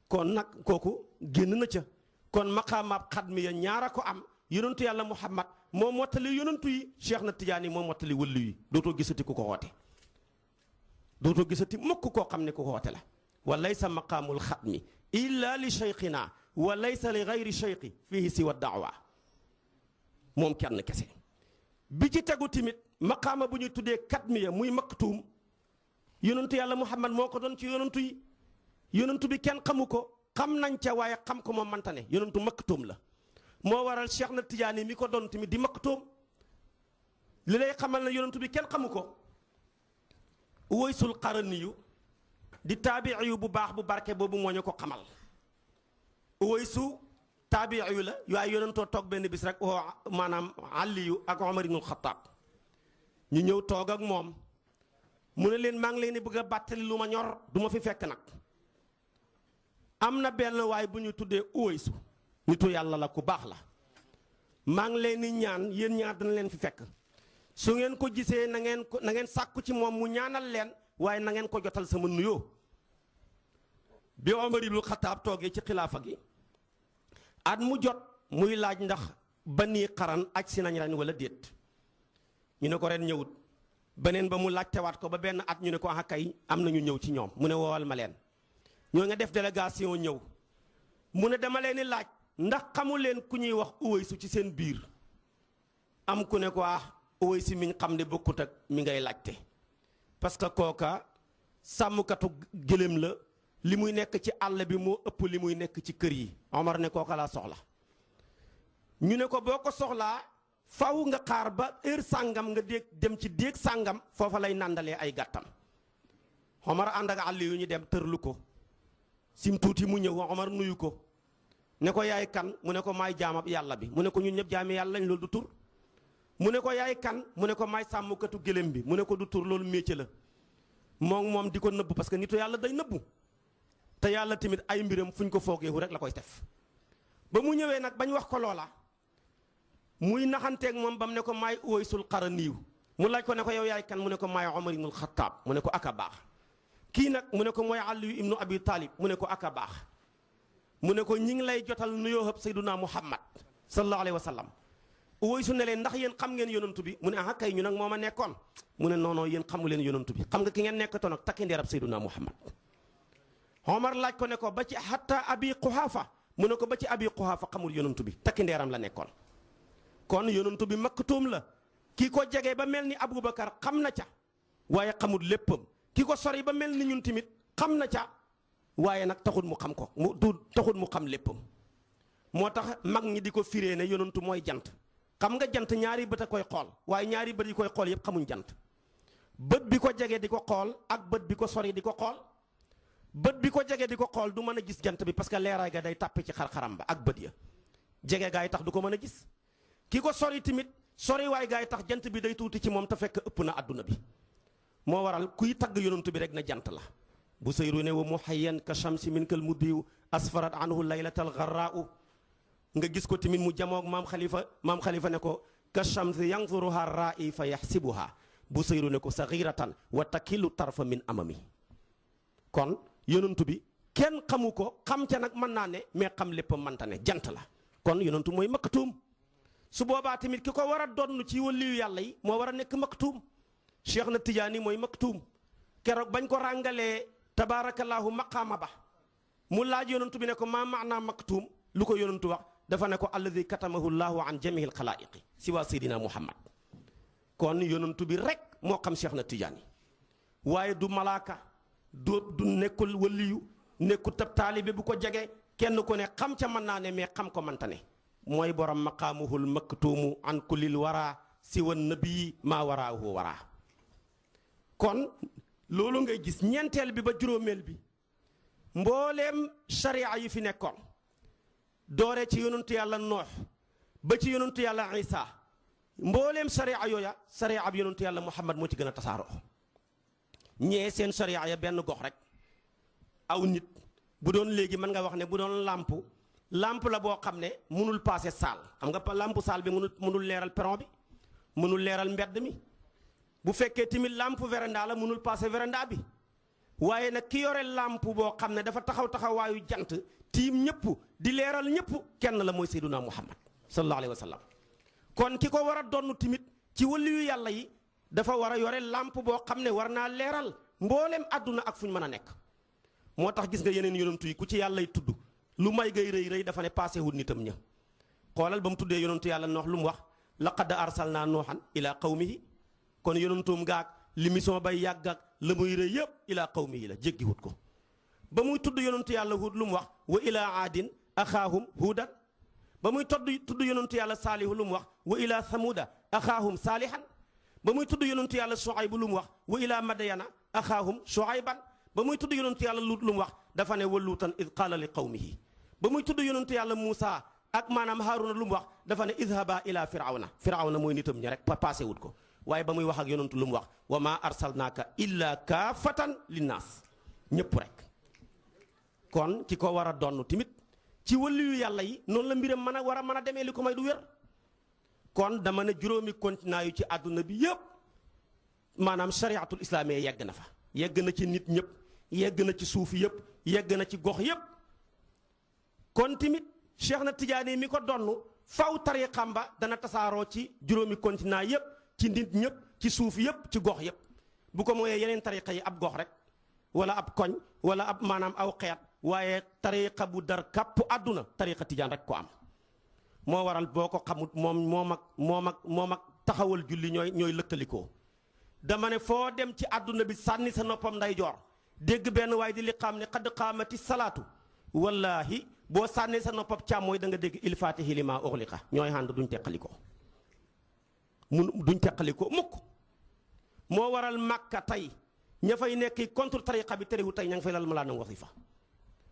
kon nag kooku génn na ca kon maqaamaab xadmi ya ñaara ko am yonentu yàlla Muhammad moo mottali yonentu yi Cheikh na Tidiane moo mottali wëllu yi dootoo gisati ku ko xoote dootoo gisati mukk koo xam ne ku ko xoote la wa laysa maqaamul xadmi illa li cheikhina wa laysa li gayri cheikhi fihi siwa daawa moom kenn kese bi ci tegu tamit maqaama bu ñuy tuddee katmiya muy maktuum yonentu yàlla Muhammad moo ko doon ci yonentu yi yonentu bi kenn xamu ko xam nañ ca waaye xam ko moom manta ne yonentu maktuum la moo waral Cheikh na Tidiane mi ko doon tamit di maktuum li lay xamal ne yonentu bi kenn xamu ko Uwaysul Qaraniyu di taabiiyu bu baax bu barke boobu moo ñu ko xamal Uwaysu taabiiyu la waaye yonentoo toog benn bis rek oo maanaam Aliyu ak Omar ibnul Xataab ñu ñëw toog ak moom mu ne leen maa ngi leen di bëgg a bàttali lu ma ñor du ma fi fekk nag am na benn waay bu ñu tuddee Uwaysu nitu yàlla la ku baax la maa ngi leen di ñaan yéen ñaar dana leen fi fekk su ngeen ko gisee na ngeen sàkku ci moom mu ñaanal leen waaye na ngeen ko jotal sama nuyoo bi Omar ibnul Xataab toogee ci xilaafa gi at mu jot muy laaj ndax bani xaran aj si nañ ren wala déet ñu ne ko ren ñëwut beneen ba mu laajtewaat ko ba benn at ñu ne ko ah kay am nañu ñëw ci ñoom mu ne woowal ma leen ñoo nga def délégation ñëw mu ne dama leen di laaj ndax xamu leen ku ñuy wax Uwaysu ci seen biir am ku ne ko Uwaysu mi xam ne bokkut ak mi ngay laajte parce que kooka sàmmkatu gëléem la li muy nekk ci àll bi moo ëpp li muy nekk ci kër yi Omar ne kooka laa soxla ñu ne ko boo ko soxlaa faw nga xaar ba heure sàngam nga dégg dem ci déeg sàngam foofa lay nàndalee ay gàttam Omar ànd ak àll yu ñu dem tërlu ko sim tuuti mu ñëw Omar nuyu ko ne ko yaay kan mu ne ko maay jaamab yàlla bi mu ne ko ñun ñëpp jaami yàlla lañ loolu du tur mu ne ko yaay kan mu ne ko maay sàmmkatu gëléem bi mu ne ko du tur loolu métier la moom di ko nëbbu parce que nitu yàlla day nëbbu te yàlla tamit ay mbiram fuñ ko foogeewu rek la koy def ba mu ñëwee nag bañ wax ko loola muy naxanteeg moom ba mu ne ko maay Uwaysul Qaraniyu mu laaj ko ne ko yow yaay kan mu ne ko maay Omar ibnul Xattaab mu ne ko aka baax kii nag mu ne ko mooy Aliyu ibnu Abi Talib mu ne ko aka baax mu ne ko ñi ngi lay jotal nuyoo hëb Sayyiduna Muhammad sallallahu alayhi wa sallam Uwaysu ne leen ndax yéen xam ngeen yonantu bi mu ne ah kay ñu nag moo ma nekkoon mu ne non non yéen xamu leen yonantu bi xam nga ki ngeen nekkatoon ak takki ndeerab Sayyiduna Muhammad Omar laaj ko ne ko ba ci hatta Abi Quhaafa mu ne ko ba ci Abi Quhaafa xamul yonantu bi takki ndeeram la nekkoon kon yonantu bi maktuum la kii ko jege ba mel ni Aboubacar xam na ca waaye xamul léppam ki ko sori ba mel ni ñun tamit xam na ca waaye nag taxul mu xam ko mu du taxul mu xam léppam moo tax mag ñi di ko firee ne yonantu mooy jant xam nga jant ñaari bët a koy xool waaye ñaari bët yi koy xool yëpp xamuñ jant bët bi ko jege di ko xool ak bët bi ko sori di ko xool bët bi ko jege di ko xool du mën a gis jant bi parce que leeraay ga day tàppe ci xar-xaram ba ak bët ya jege gaa yi tax du ko mën a gis ki ko sori tamit sori waay gaa yi tax jant bi day tuuti ci moom te fekk ëpp na àdduna bi moo waral kuy tagg yonantu bi rek na jant la bu sayru ne wa muhayyan ka shamsi min kal mudiyu asfarat anhu laylatal gharraa'u nga gis ko tamit mu jamoog maam xalifa ne ko ka shamsi yanzuruha ra'i fa yaxsibuha bu sayru ne ko saghiratan wa takilu tarfa min amami kon yonantu bi kenn xamu ko xam ca nag mën naa ne mais xam lépp mënta ne jant la kon yonantu mooy maktuum su boobaa tamit ki ko war a donn ci waliyu yàlla yi moo war a nekk maktuum Cheikh na Tijaani mooy maktuum keroog bañ ko ràngalee tabaarakallaahu maqaama ba mu laaj yonantu bi ne ko maa maanaa maktuum lu ko yonantu wax dafa ne ko alladi katamahu llaahu an jamiil xalaa'iqi siwa seydina Muhammad kon yonantu bi rek moo xam Cheikh na Tijaani waaye du malaaka du nekkul waliyu nekkul tab taalibe bu ko jege kenn ku ne xam ca mën naa ne mais xam ko mënta ne mooy borom maqaamuhul maktuumu an kullil wara siwa nabii maa waraahu wara kon loolu ngay gis ñeenteel bi ba juróomeel bi mbooleem sharia yi fi nekkoon doore ci yonantu yàlla noox ba ci yonantu yàlla isa mbooleem sharia yooya sharia bi yonantu yàlla muhammad moo ci gën a tasaaroo ñee seen sharia ya benn gox rek aw nit bu doon léegi mën nga wax ne bu doon lamp la boo xam ne mënul passé saal xam nga lamp saal bi mënul leeral perron bi mënul leeral mbedd mi bu fekkee tamit lamp véranda la mënul passé véranda bi waaye nag ki yore lamp boo xam ne dafa taxawaayu jant tiim ñëpp di leeral ñëpp kenn la mooy Seyduna Muhammad sallallahu alayhi wa sallam kon ki ko war a donn tamit ci waliyu yàlla yi dafa war a yore lamp boo xam ne war naa leeral mboolem àdduna ak fu ñu mën a nekk moo tax gis nga yeneen yonantu yi ku ci yàllay tudd lu may gay rëy dafa ne passé wul nitam ña xoolal ba mu tuddee yonantu yàlla noox lu mu wax laqad arsalnaa nooxan ila qawmihi kon yonantuum gaag li mission bay yàgg ak la muy rëy yëpp ila qawmihi la jéggi wut ko ba muy tudd yonantu yàlla huud lu mu wax wa ila aadin axaahum huudan ba muy tudd yonantu yàlla saalihu lu mu wax wa ila samuuda axaahum saalihan ba muy tudd yonantu yàlla Shuayb lu mu wax wa ila madyana axaahum Shuayban ba muy tudd yonantu yàlla Luut lu mu wax dafa ne wa luutan id qaala li qawmihi ba muy tudd yonantu yàlla Muusa ak maanaam Haaruna lu mu wax dafa ne idhaba ila firawna mooy nitam ñi rek passé wut ko waaye ba muy wax ak yonantu lu mu wax wa ma arsalnaaka illa kaafatan linnaas ñëpp rek kon ki ko war a donn tamit ci waliyu yàlla yi noonu la mbiram war a demee li ko may du wér kon dama ne juróomi continent yu ci àdduna bi yëpp maanaam shariatul islaamiyya yegg na fa yegg na ci nit ñëpp yegg na ci suuf yëpp yegg na ci gox yëpp kon tamit Cheikh na Tijaani mi ko donn faw tariqam ba dana tasaaroo ci juróomi continent yépp ci nit ñëpp ci suuf yépp ci gox yépp bu ko mooyee yeneen tariqa yi ab gox rek wala ab koñ wala ab maanaam aw xeet waaye tariqa bu dar kàpp àdduna tariqa tijaan rek ko am moo waral boo ko xamut moom ak taxawal julli ñooy lëkkalikoo dama ne foo dem ci àdduna bi sànni sa noppam nday joor dégg benn waaye di li xam ne xadd qaamati salaatu wallahi boo sànnee sa noppam càmmooy da nga dégg il faatihi lima uxliqa ñooy ànd duñ teqalikoo duñ teqalikoo mukk moo waral màkka tey ña fay nekk contre tariqa bi terewul tey ña ngi fay lal malaanam wasifa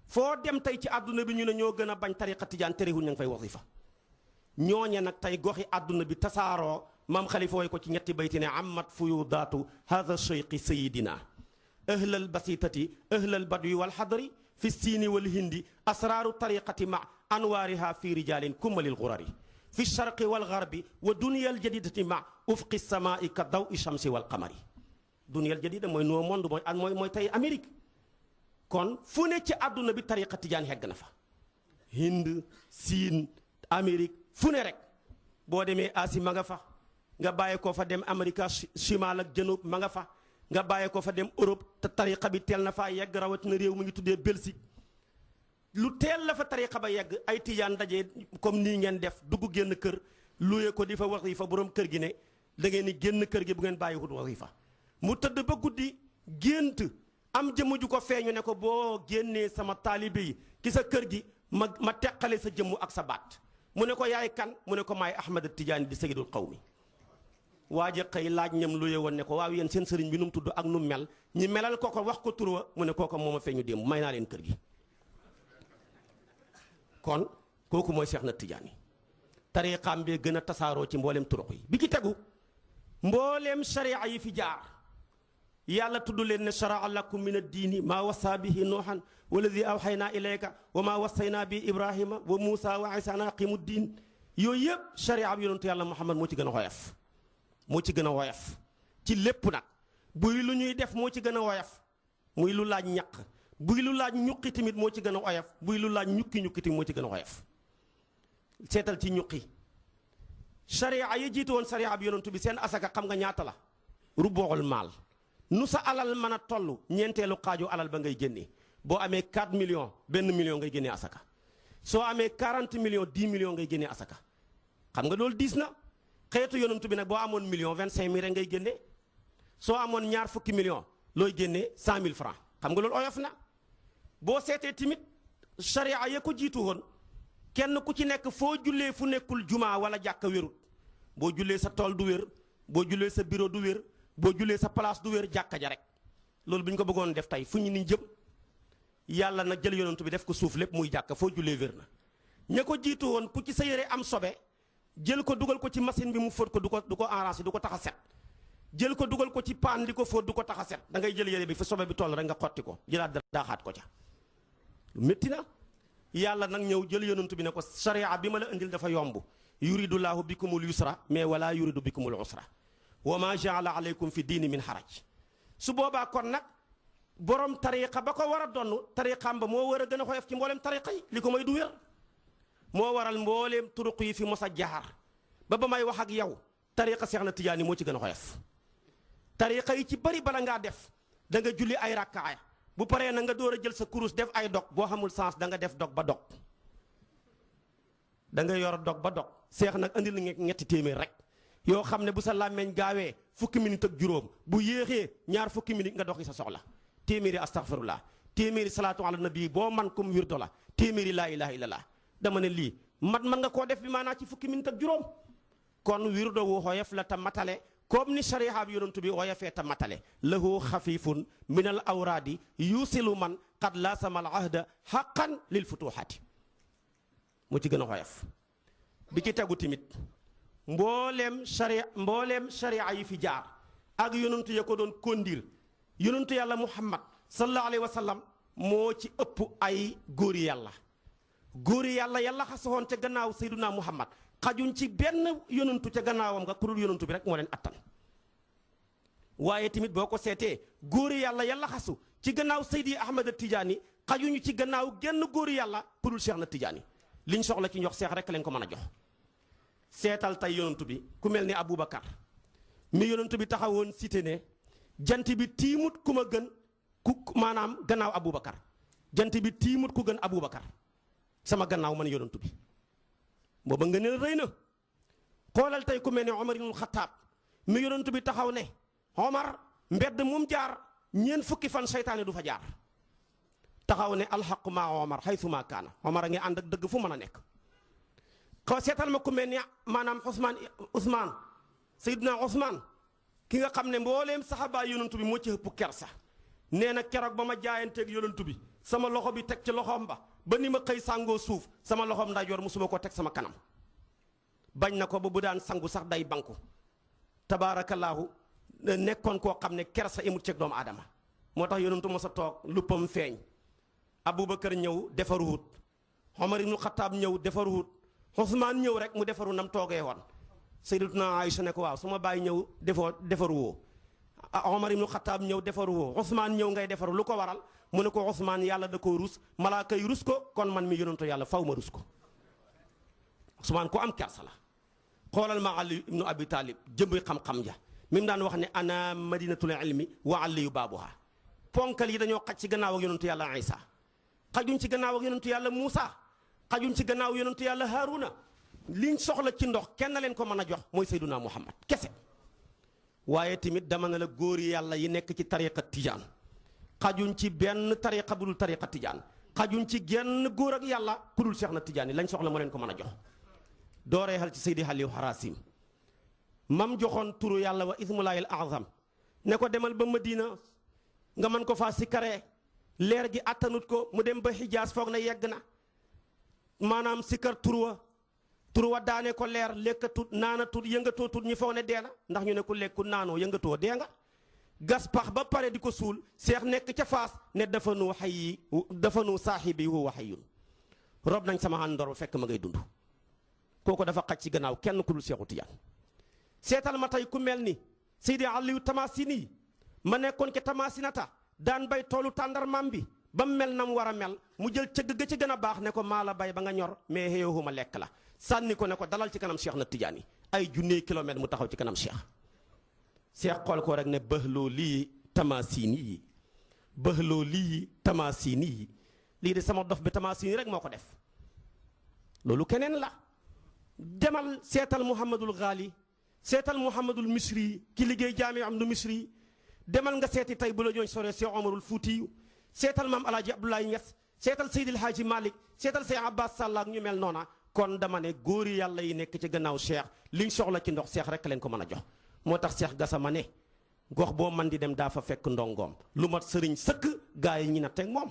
foo dem tey ci àdduna bi ñu ne ñoo gën a bañ tariqa tijaan terewul ña ngi fay wasifa ñooñe nag tey goxi àdduna bi tasaaroo maam xalifa way ko ci ñetti bayti ne amat fuyudaatu hada cheyqi sayidina ahlal basitati ahlal badwi wal xadri fi siini wal hindi asraaru tariqati ma anwaariha fi rijalin kummalil xurari fi sharqi wal garbi wa duniyal jadidati ma ufqi samaai ka daw i shamsi wal qamari duniyal jadida mooy noo monde mooy tey Amérique kon fu ne ci àdduna bi tariqa tijaan hegg na fa Hind Siin Amérique fu ne rek boo demee Asie ma nga fa nga bàyyi ko fa dem Amérique chimal ak janub ma nga fa nga bàyyi ko fa dem Europe te tariqa bi teel na faa yegg rawatina réew mu ngi tuddee Belgique lu teel la fa tariqa ba yegg ay tijaan daje comme nii ngeen def dugg génn kër luye ko di fa wasifa borom kër gi ne da ngeen ni génn kër gi bu ngeen bàyyi wut wasifa mu tëdd ba guddi gént am jëmm ju ko feeñu ne ko boo génnee sama taalibe yi ki sa kër gi ma teqale sa jëmm ak sa baat mu ne ko yaay kan mu ne ko maay Ahmad Tijaani di sayyidul qawmi waaja xëy laaj ñam luye woon ne ko waaw yéen seen sëriñ bi nu mu tudd ak nu mu mel ñi melal ko wax ko turwa mu ne kooko moo ma feeñu démb may naa leen kër gi kon kooku mooy Cheikh na Tijaani tariqaam bee gën a tasaaroo ci mboolem turuq yi bi ci tegu mboolem sharia yi fi jaar yàlla tudd leen ne sharaa lakum min addiini maa wasa bihi nuuhan walladi awxaynaa ilayka wa maa wasaynaa bi ibrahima wa muusa wa isa an aqimu diin yooyu yëpp sharia bi yonentu yàlla Muhammad moo ci gën a woyof moo ci gën a woyof ci lépp nag buy lu ñuy def moo ci gën a woyof muy lu laaj ñaq buy lu laaj ñuqi tamit moo ci gën a woyof buy lu laaj ñukki tamit moo ci gën a woyof seetal ci ñuqi sharia yi jiitu woon sharia bi yonentu bi seen asaka xam nga ñaata la ruboxul maal nu sa alal mën a toll ñeenteelu xaaju alal ba ngay génnee boo amee 4 millions benn million ngay génnee asaka soo amee 40 millions 10 millions ngay génnee asaka xam nga loolu diis na xeetu yonantu bi nag boo amoon million 25 000 rek ngay génnee soo amoon ñaar fukki millions looy génnee 100 000 francs xam nga loolu oyof na boo seetee tamit sharia ya ko jiitu woon kenn ku ci nekk foo jullee fu nekkul jumaa wala jàkka wérut boo jullee sa tool du wér boo jullee sa bureau du wér boo jullee sa place du wér jàkka ja rek loolu bu ñu ko bëggoon def tey fu ñu ni jëm yàlla nag jël yonantu bi def ko suuf lépp muy jàkka foo jullee wér na ña ko jiitu woon ku ci sa yére am sobe jël ko dugal ko ci machine bi mu fóot ko du ko arrangé du ko tax a set jël ko dugal ko ci paan di ko fóot du ko tax a set da ngay jël yére bi fi sobe bi toll rek nga xotti ko jëlaat daaxaat ko ca métti na yàlla nag ñëw jël yonantu bi ne ko sharia bi ma la indil dafa yomb yuridullahu bikumul yusra mais wala yuridu bikumul usra wa ma jaala aleykum fi diini min haraj su boobaa kon nag borom tariqa ba ko war a donn tariqaam ba moo war a gën a xoyof ci mboolem tariqa yi li ko may du wér moo waral mbooleem turuq yi fi mos a jaar ba may wax ak yow tariqa Seex na Tijaani moo ci gën a xoyof tariqa yi ci bari bala ngaa def da nga julli ay rakkaaya bu paree na nga door a jël sa kurus def ay dog boo xamul sens da nga def dog ba dog da nga yor dog ba dog seex nag andil na ñetti téeméer rek yoo xam ne bu sa làmmeñ gaawee fukki minute ak juróom bu yéexee ñaar fukki minute nga doxi sa soxla téeméeri astaghfirullah téeméeri salaatu ala nabi boo man kum wirdo la téeméeri laa ilaha illallah dama ne lii man nga koo def bi maanaa ci fukki minute ak juróom kon wirdo wu xoyof la ta matale comme ni shariha bi yonantu bi xoyofee ta matale lahu xafifun min al awraadi yusilu man qad laasama al ahda xaqan lil futuhaati mu ci gën a xoyof bi ci tegu timit mbooleem sharia yi fi jaar ak yonantu ya ko doon kondir yonantu yàlla muhammad sallallahu alayhi wa sallam moo ci ëpp ay góori yàlla yàlla xasawoon ca gannaaw sayduna muhammad xajuñ ci benn yonantu ca gannaawam nga ku dul yonantu bi rek moo leen attan waaye tamit boo ko seetee góori yàlla xasu ci gannaaw saydi ahmad Tijaani xajuñu ci gannaaw genn góori yàlla ku dul Cheikh na Tijaani liñ soxla ci ndox seex rek leen ko mën a jox. seetal tey yonantu bi ku mel ni Aboubacar mi yonantu bi taxawoon cité ne jant bi tiimut ku ma gën ku maanaam gannaaw Aboubacar jant bi tiimut ku gën Aboubacar sama gannaaw man yonantu bi booba nga ne rëy na. xoolal tey ku mel ne Omar ibnul Xattaab mi yonantu bi taxaw ne Omar mbedd mum jaar ñeent fukki fan seytaane du fa jaar taxaw ne alxaqu maa Omar xaytu maa kaana Omar a ngi ànd ak dëgg fu mën a nekk. xaw seetal ma ku mel ni maanaam Ousmane Seydina Ousmane ki nga xam ne mbooleem saxaaba yonantu bi moo ci ëpp kersa nee na keroog ba ma jaayanteeg yonantu bi sama loxo bi teg ci loxoom ba ni ma xëy sàngoo suuf sama loxoom ndajoor musuma ko teg sama kanam bañ na ko ba bu daan sangu sax day banku tabaarakallaahu nekkoon koo xam ne kersa imut ceeg doomu aadama moo tax yonantu mos a toog luppam feeñ Aboubacar ñëw defaruwut Omar ibnu Xattaab ñëw defaruwut Ousmane ñëw rek mu defaru nam toogee woon Sayyidatuna Aïcha ne ko waaw su ma bàyyi ñëw defaru woo Omar ibnu Xattaab ñëw defaru woo Ousmane ñëw ngay defaru lu ko waral mu ne ko Ousmane yàlla da koo rus malaaka yi rus ko kon man mi yonantu yàlla faw ma rus ko Ousmane ko am kersa la. xoolal ma Ali ibnu Abi Talib jëmbi xam-xam ja mi mu daan wax ne ana madinatul ilmi wa aliyu baabuha ponkal yi dañoo xaj ci gannaaw ak yonantu yàlla Isa xajuñ ci gannaaw ak yonantu yàlla Muusa xajuñ ci gannaaw yonantu yàlla Haaruna liñ soxla ci ndox kenn leen ko mën a jox mooy Seyduna Muhammad kese. waaye tamit dama ne la góor yàlla yi nekk ci tariqa tijaan xajuñ ci benn tariqa bu dul tariqa tijaan xajuñ ci genn góor ak yàlla ku dul Seex na Tijaan yi lañ soxla moo leen ko mën a jox. dooree xal ci Seydi Aliou Harasim mam joxoon turu yàlla wa ismullaahil azam ne ko demal ba Madina nga mën ko faa sikkaree leer gi attanut ko mu dem ba Hijaas foog na yegg na maanaam sikkar turwa daane ko leer lekkatut naanatut yëngatootut ñi foog ne dee na ndax ñu ne ku lekku naanoo yëngatoo dee nga gas pax ba pare di ko suul seex nekk ca faas ne dafanu saaxibi huwa hayyun rob nañ sama àndoor fekk ma ngay dund kooku dafa xaj ci gannaaw kenn ku dul Seexu Tijaan seetal ma tey ku mel ni Seydi Aliou Tamasini ma nekkoon ca Tamasinata daan bay toolu tàndarmaam bi ba mu mel na mu war a mel mu jël cëgg ga ci gën a baax ne ko maa la bay ba nga ñor mais xëyoo lekk la sànni ko ne ko dalal ci kanam Cheikh na Tijaan yi ay junnee kilomètre mu taxaw ci kanam Cheikh xool ko rek ne bëxloo lii Tamasini yi bëxloo lii Tamasini yi lii de sama dof bi Tamasini rek moo ko def loolu keneen la. demal seetal Mouhamadul Ghali seetal Mouhamadul Misri ki liggéey jaami am du Misri demal nga seeti tey bu la ñooñ sore Cheikh Omarul Fuutiyu seetal maam Alaaji Abdoulaye Niass seetal Seydil Haaji Malick seetal Cheikh Abbas Sall ak ñu mel noona kon dama ne góori yàlla yi nekk ci gannaaw Cheikh liñ soxla ci ndox Cheikh rek leen ko mën a jox moo tax Cheikh Gassama ne gox boo man di dem daa fa fekk ndongoom lu mat sëriñ sëkk gaa yi ñi na teg moom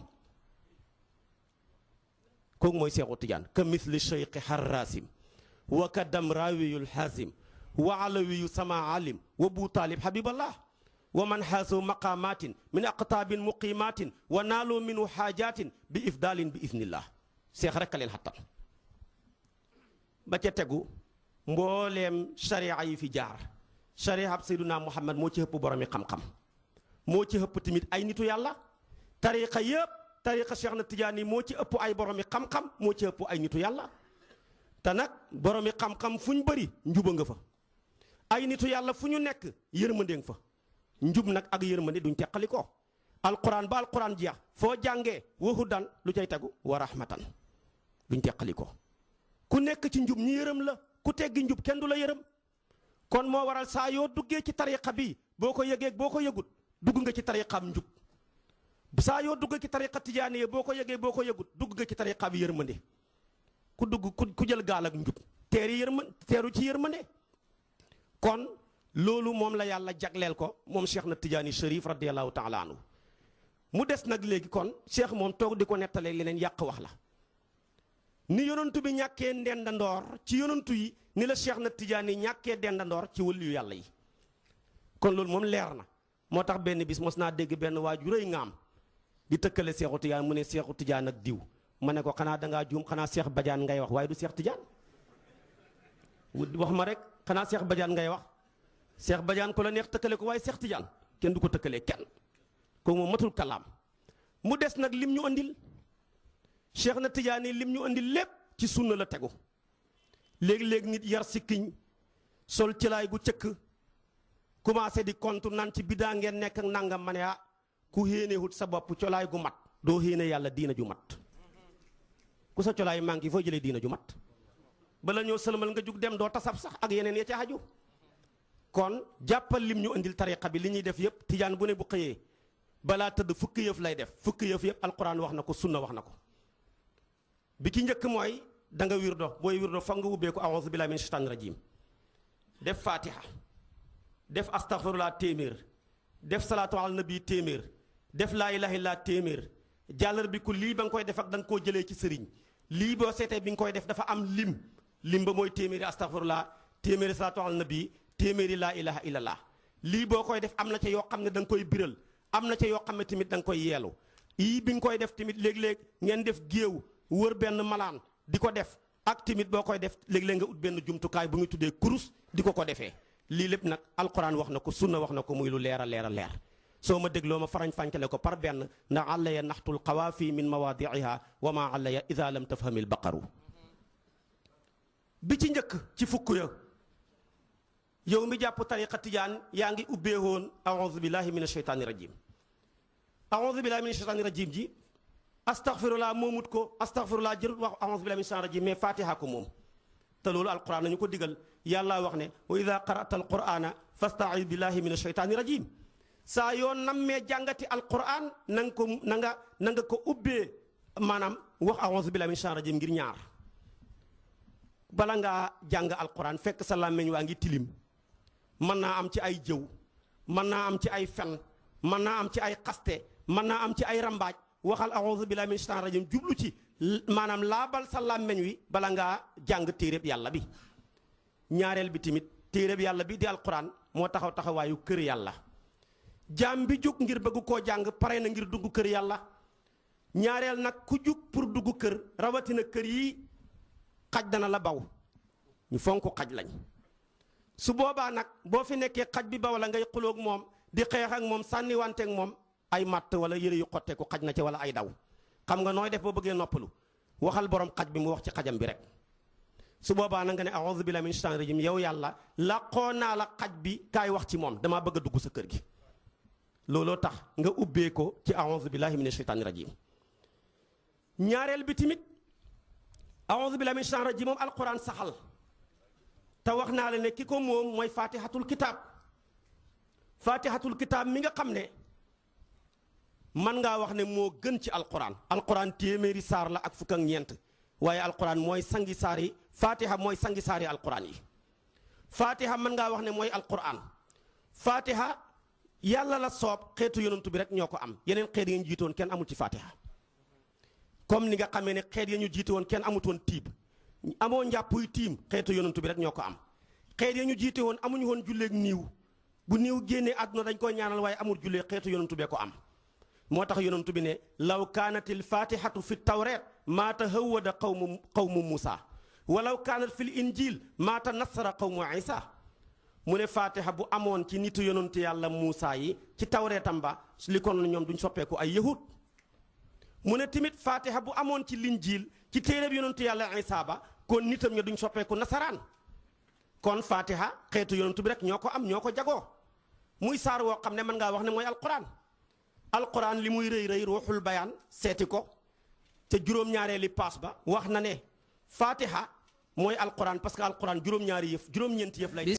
kooku mooy Seexu Tijaan ka misli Cheikh Harrasim wa kadam raawiyul xaasim wa alawiyu sama alim wa bu taalib habiballah wa man xaasu maqamatin min aqtaabin muqimatin wa naaloo minu xaajatin bi ifdaalin bi idnillah seex rek a leen xattal ba ca tegu mbooleem sharia yi fi jaar sharia ab Seyduna Muhammad moo ci ëpp boromi xam-xam moo ci ëpp tamit ay nitu yàlla tariqa yëpp tariqa Cheikh na Tijaani moo ci ëpp ay boromi xam-xam moo ci ëpp ay nitu yàlla te nag boromi xam-xam fu ñu bëri njuba nga fa ay nitu yàlla fu ñu nekk yërmande nga fa njub nag ak yërmande duñ teqali ko alquran ba alquran jeex foo jàngee wa hudan lu cay tegu wa rahmatan duñ teqali ko ku nekk ci njub ñi yërëm la ku teggi njub kenn du la yërëm kon moo waral saa yoo duggee ci tariqa bi boo ko yëgee boo ko yëgut dugg nga ci tariqaam njub saa yoo duggee ci tariqa tijaaniye boo ko yëgee boo ko yëgut dugg nga ci tariqa bi yërmande ku dugg ku jël gaal ak njub teeru ci yërmande kon loolu moom la yàlla jagleel ko moom Cheikh na Tijaani Cherif radiyallahu taala anhu mu des nag léegi kon Cheikh moom toog di ko nettalee leneen yàq wax la ni yonantu bi ñàkkee ndendandoor ci yonantu yi ni la Cheikh na Tijaani ñàkkee dendandoor ci wëliyu yàlla yi kon loolu moom leer na moo tax benn bis mos naa dégg benn waa ju rëy ngaam di tëkkale Seexu Tijaan mu ne Seexu Tijaan ak diw ma ne ko xanaa dangaa juum xanaa Cheikh Badiane ngay wax waaye du Cheikh Tidiane wax ma rek xanaa Cheikh Badiane ngay wax Cheikh Badiane ko la neex tëkkale ko waaye Cheikh Tidiane kenn du ko tëkkalee kenn ko moom matul kalaam mu des nag lim ñu andil Cheikh na Tidiane lim ñu andil lépp ci sunna la tegu léeg-léeg nit yar sikkiñ sol cilaay gu cëkk commencé di kontu nan ci bidaa ngeen nekk ak nangam ma ne ku héenewut sa bopp colaay gu mat doo héene yàlla diina ju mat ku sa colaay manqué foo jëlee diina ju mat bala ñoo sëlmal nga jug dem doo tasab sax ak yeneen ya ca aju kon jàppal lim ñu indil tariqa bi li ñuy def yëpp tijaan bu ne bu xëyee balaa tëdd fukki yëf lay def fukki yëf yëpp alquran wax na ko sunna wax na ko bi ki njëkk mooy da nga wirdo booy wirdo foog nga ubbee ko a'uuzu billahi min shaytaani rajim def fatiha def astaghfirullah téeméer def salaatu ala nabi téeméer def laa ilaha illa téeméer jàllar bi ku lii ba nga koy def ak da nga koo jëlee ci sëriñ lii boo seetee bi nga koy def dafa am lim ba mooy téeméeri astaghfirullah téeméeri salaatu ala nabi téeméeri laa ilaha illallah lii boo koy def am na ca yoo xam ne da nga koy biral am na ca yoo xam ne tamit da nga koy yeelu yii bi nga koy def tamit léeg-léeg ngeen def géew wër benn malaan di ko def ak tamit boo koy def léeg-léeg nga ut benn jumtukaay bu ñu tuddee kurus di ko defee lii lépp nag alquran wax na ko sunna wax na ko muy lu leer a leer a leer soo ma dégloo ma farañ fàncale ko par benn ndax àlla ya naxtul xawaafi min mawaadiiha wa maa àlla ya ida lam tafhamil baqaru bi ci njëkk ci fukk ya yow mi jàpp tariqa tijaan yaa ngi ubbeewoon a'uuzu billahi min asheytaani rajim a'uuzu billahi min asheytaani rajim ji astaghfirullah moomut ko astaghfirullah jërut wax a'uuzu billahi min asheytaani rajim mais fatiha ko moom te loolu alquran nañu ko digal yàlla wax ne wa ida qara'ta alqur'ana fasta'id billahi min asheytaani rajim saa yoo nammee jàngati alquran na nga ko ubbee maanaam wax a'uuzu billahi min asheytaani rajim ngir ñaar bala ngaa jàng alquran fekk sa làmmeñ waa ngi tilim mën naa am ci ay jëw mën naa am ci ay fen mën naa am ci ay xaste mën naa am ci ay rambaaj waxal a'uuzu billahi min shaytaani rajim jublu ci maanaam laabal sa làmmeñ wi bala ngaa jàng téeréb yàlla bi ñaareel bi tamit téeréb yàlla bi di alquran moo taxaw taxawaayu kër yàlla jaam bi jóg ngir bëgg koo jàng pare na ngir dugg kër yàlla ñaareel nag ku jóg pour dugg kër rawatina kër yi xaj dana la baw ñu fonk xaj lañ su boobaa nag boo fi nekkee xaj bi ba wala ngay xuloog moom di xeex ak moom sànniwanteeg moom ay matt wala yëre yu xotteeku xaj na ci wala ay daw xam nga nooy def boo bëggee noppalu waxal borom xaj bi mu wax ci xajam bi rek su boobaa nag nga ne a'uuzu billahi min shaytaani rajim yow yàlla laqoo naa la xaj bi kaay wax ci moom damaa bëgg a dugg sa kër gi looloo tax nga ubbee ko ci a'uuzu billahi min shaytaani rajim ñaareel bi tamit a'uuzu billahi min shaytaani rajim moom alquran saxal te wax naa la ne ki ko moom mooy fatihatul kitaab mi nga xam ne man ngaa wax ne moo gën ci alquran téeméeri saar la ak fukk ak ñeent waaye alquran mooy sangi saar yi fatiha mooy sangi saar yi alquran yi fatiha man ngaa wax ne mooy alquran fatiha yàlla la soob xeetu yonantu bi rek ñoo ko am yeneen xeet yi ñu jiitoon kenn amul ci fatiha comme ni nga xamee ne xeet ya ñu jiite woon kenn amutoon tiib amoo njàppuy tiim xeetu yonantu bi rek ñoo ko am xeet ya ñu jiite woon amuñu woon julleeg niiw bu niiw génnee àdduna dañ koy ñaanal waaye amul jullee xeetu yonantu bee ko am moo tax yonantu bi ne law kaanatil fatihatu fi tawreet maa tahawwada qawmu Muusa walaw kaanat fil injil maa tanassara qawmu Isa mu ne fatiha bu amoon ci nitu yonantu yàlla Muusa yi ci tawreetam ba li kon ñoom duñ soppeeku ay yahud mu ne tamit fatiha bu amoon ci linjiil ci téeréb yonantu yàlla Isa ba kon nitam ña duñ soppeeku nasaraan kon fatiha xeetu yonantu bi rek ñoo ko am ñoo ko jagoo muy saar woo xam ne mën ngaa wax ne mooy alquran li muy rëy rëy ruuxul bayaan seeti ko te juróom-ñaareeli paas ba wax na ne fatiha mooy alquran parce que alquran juróom-ñeenti yëf lay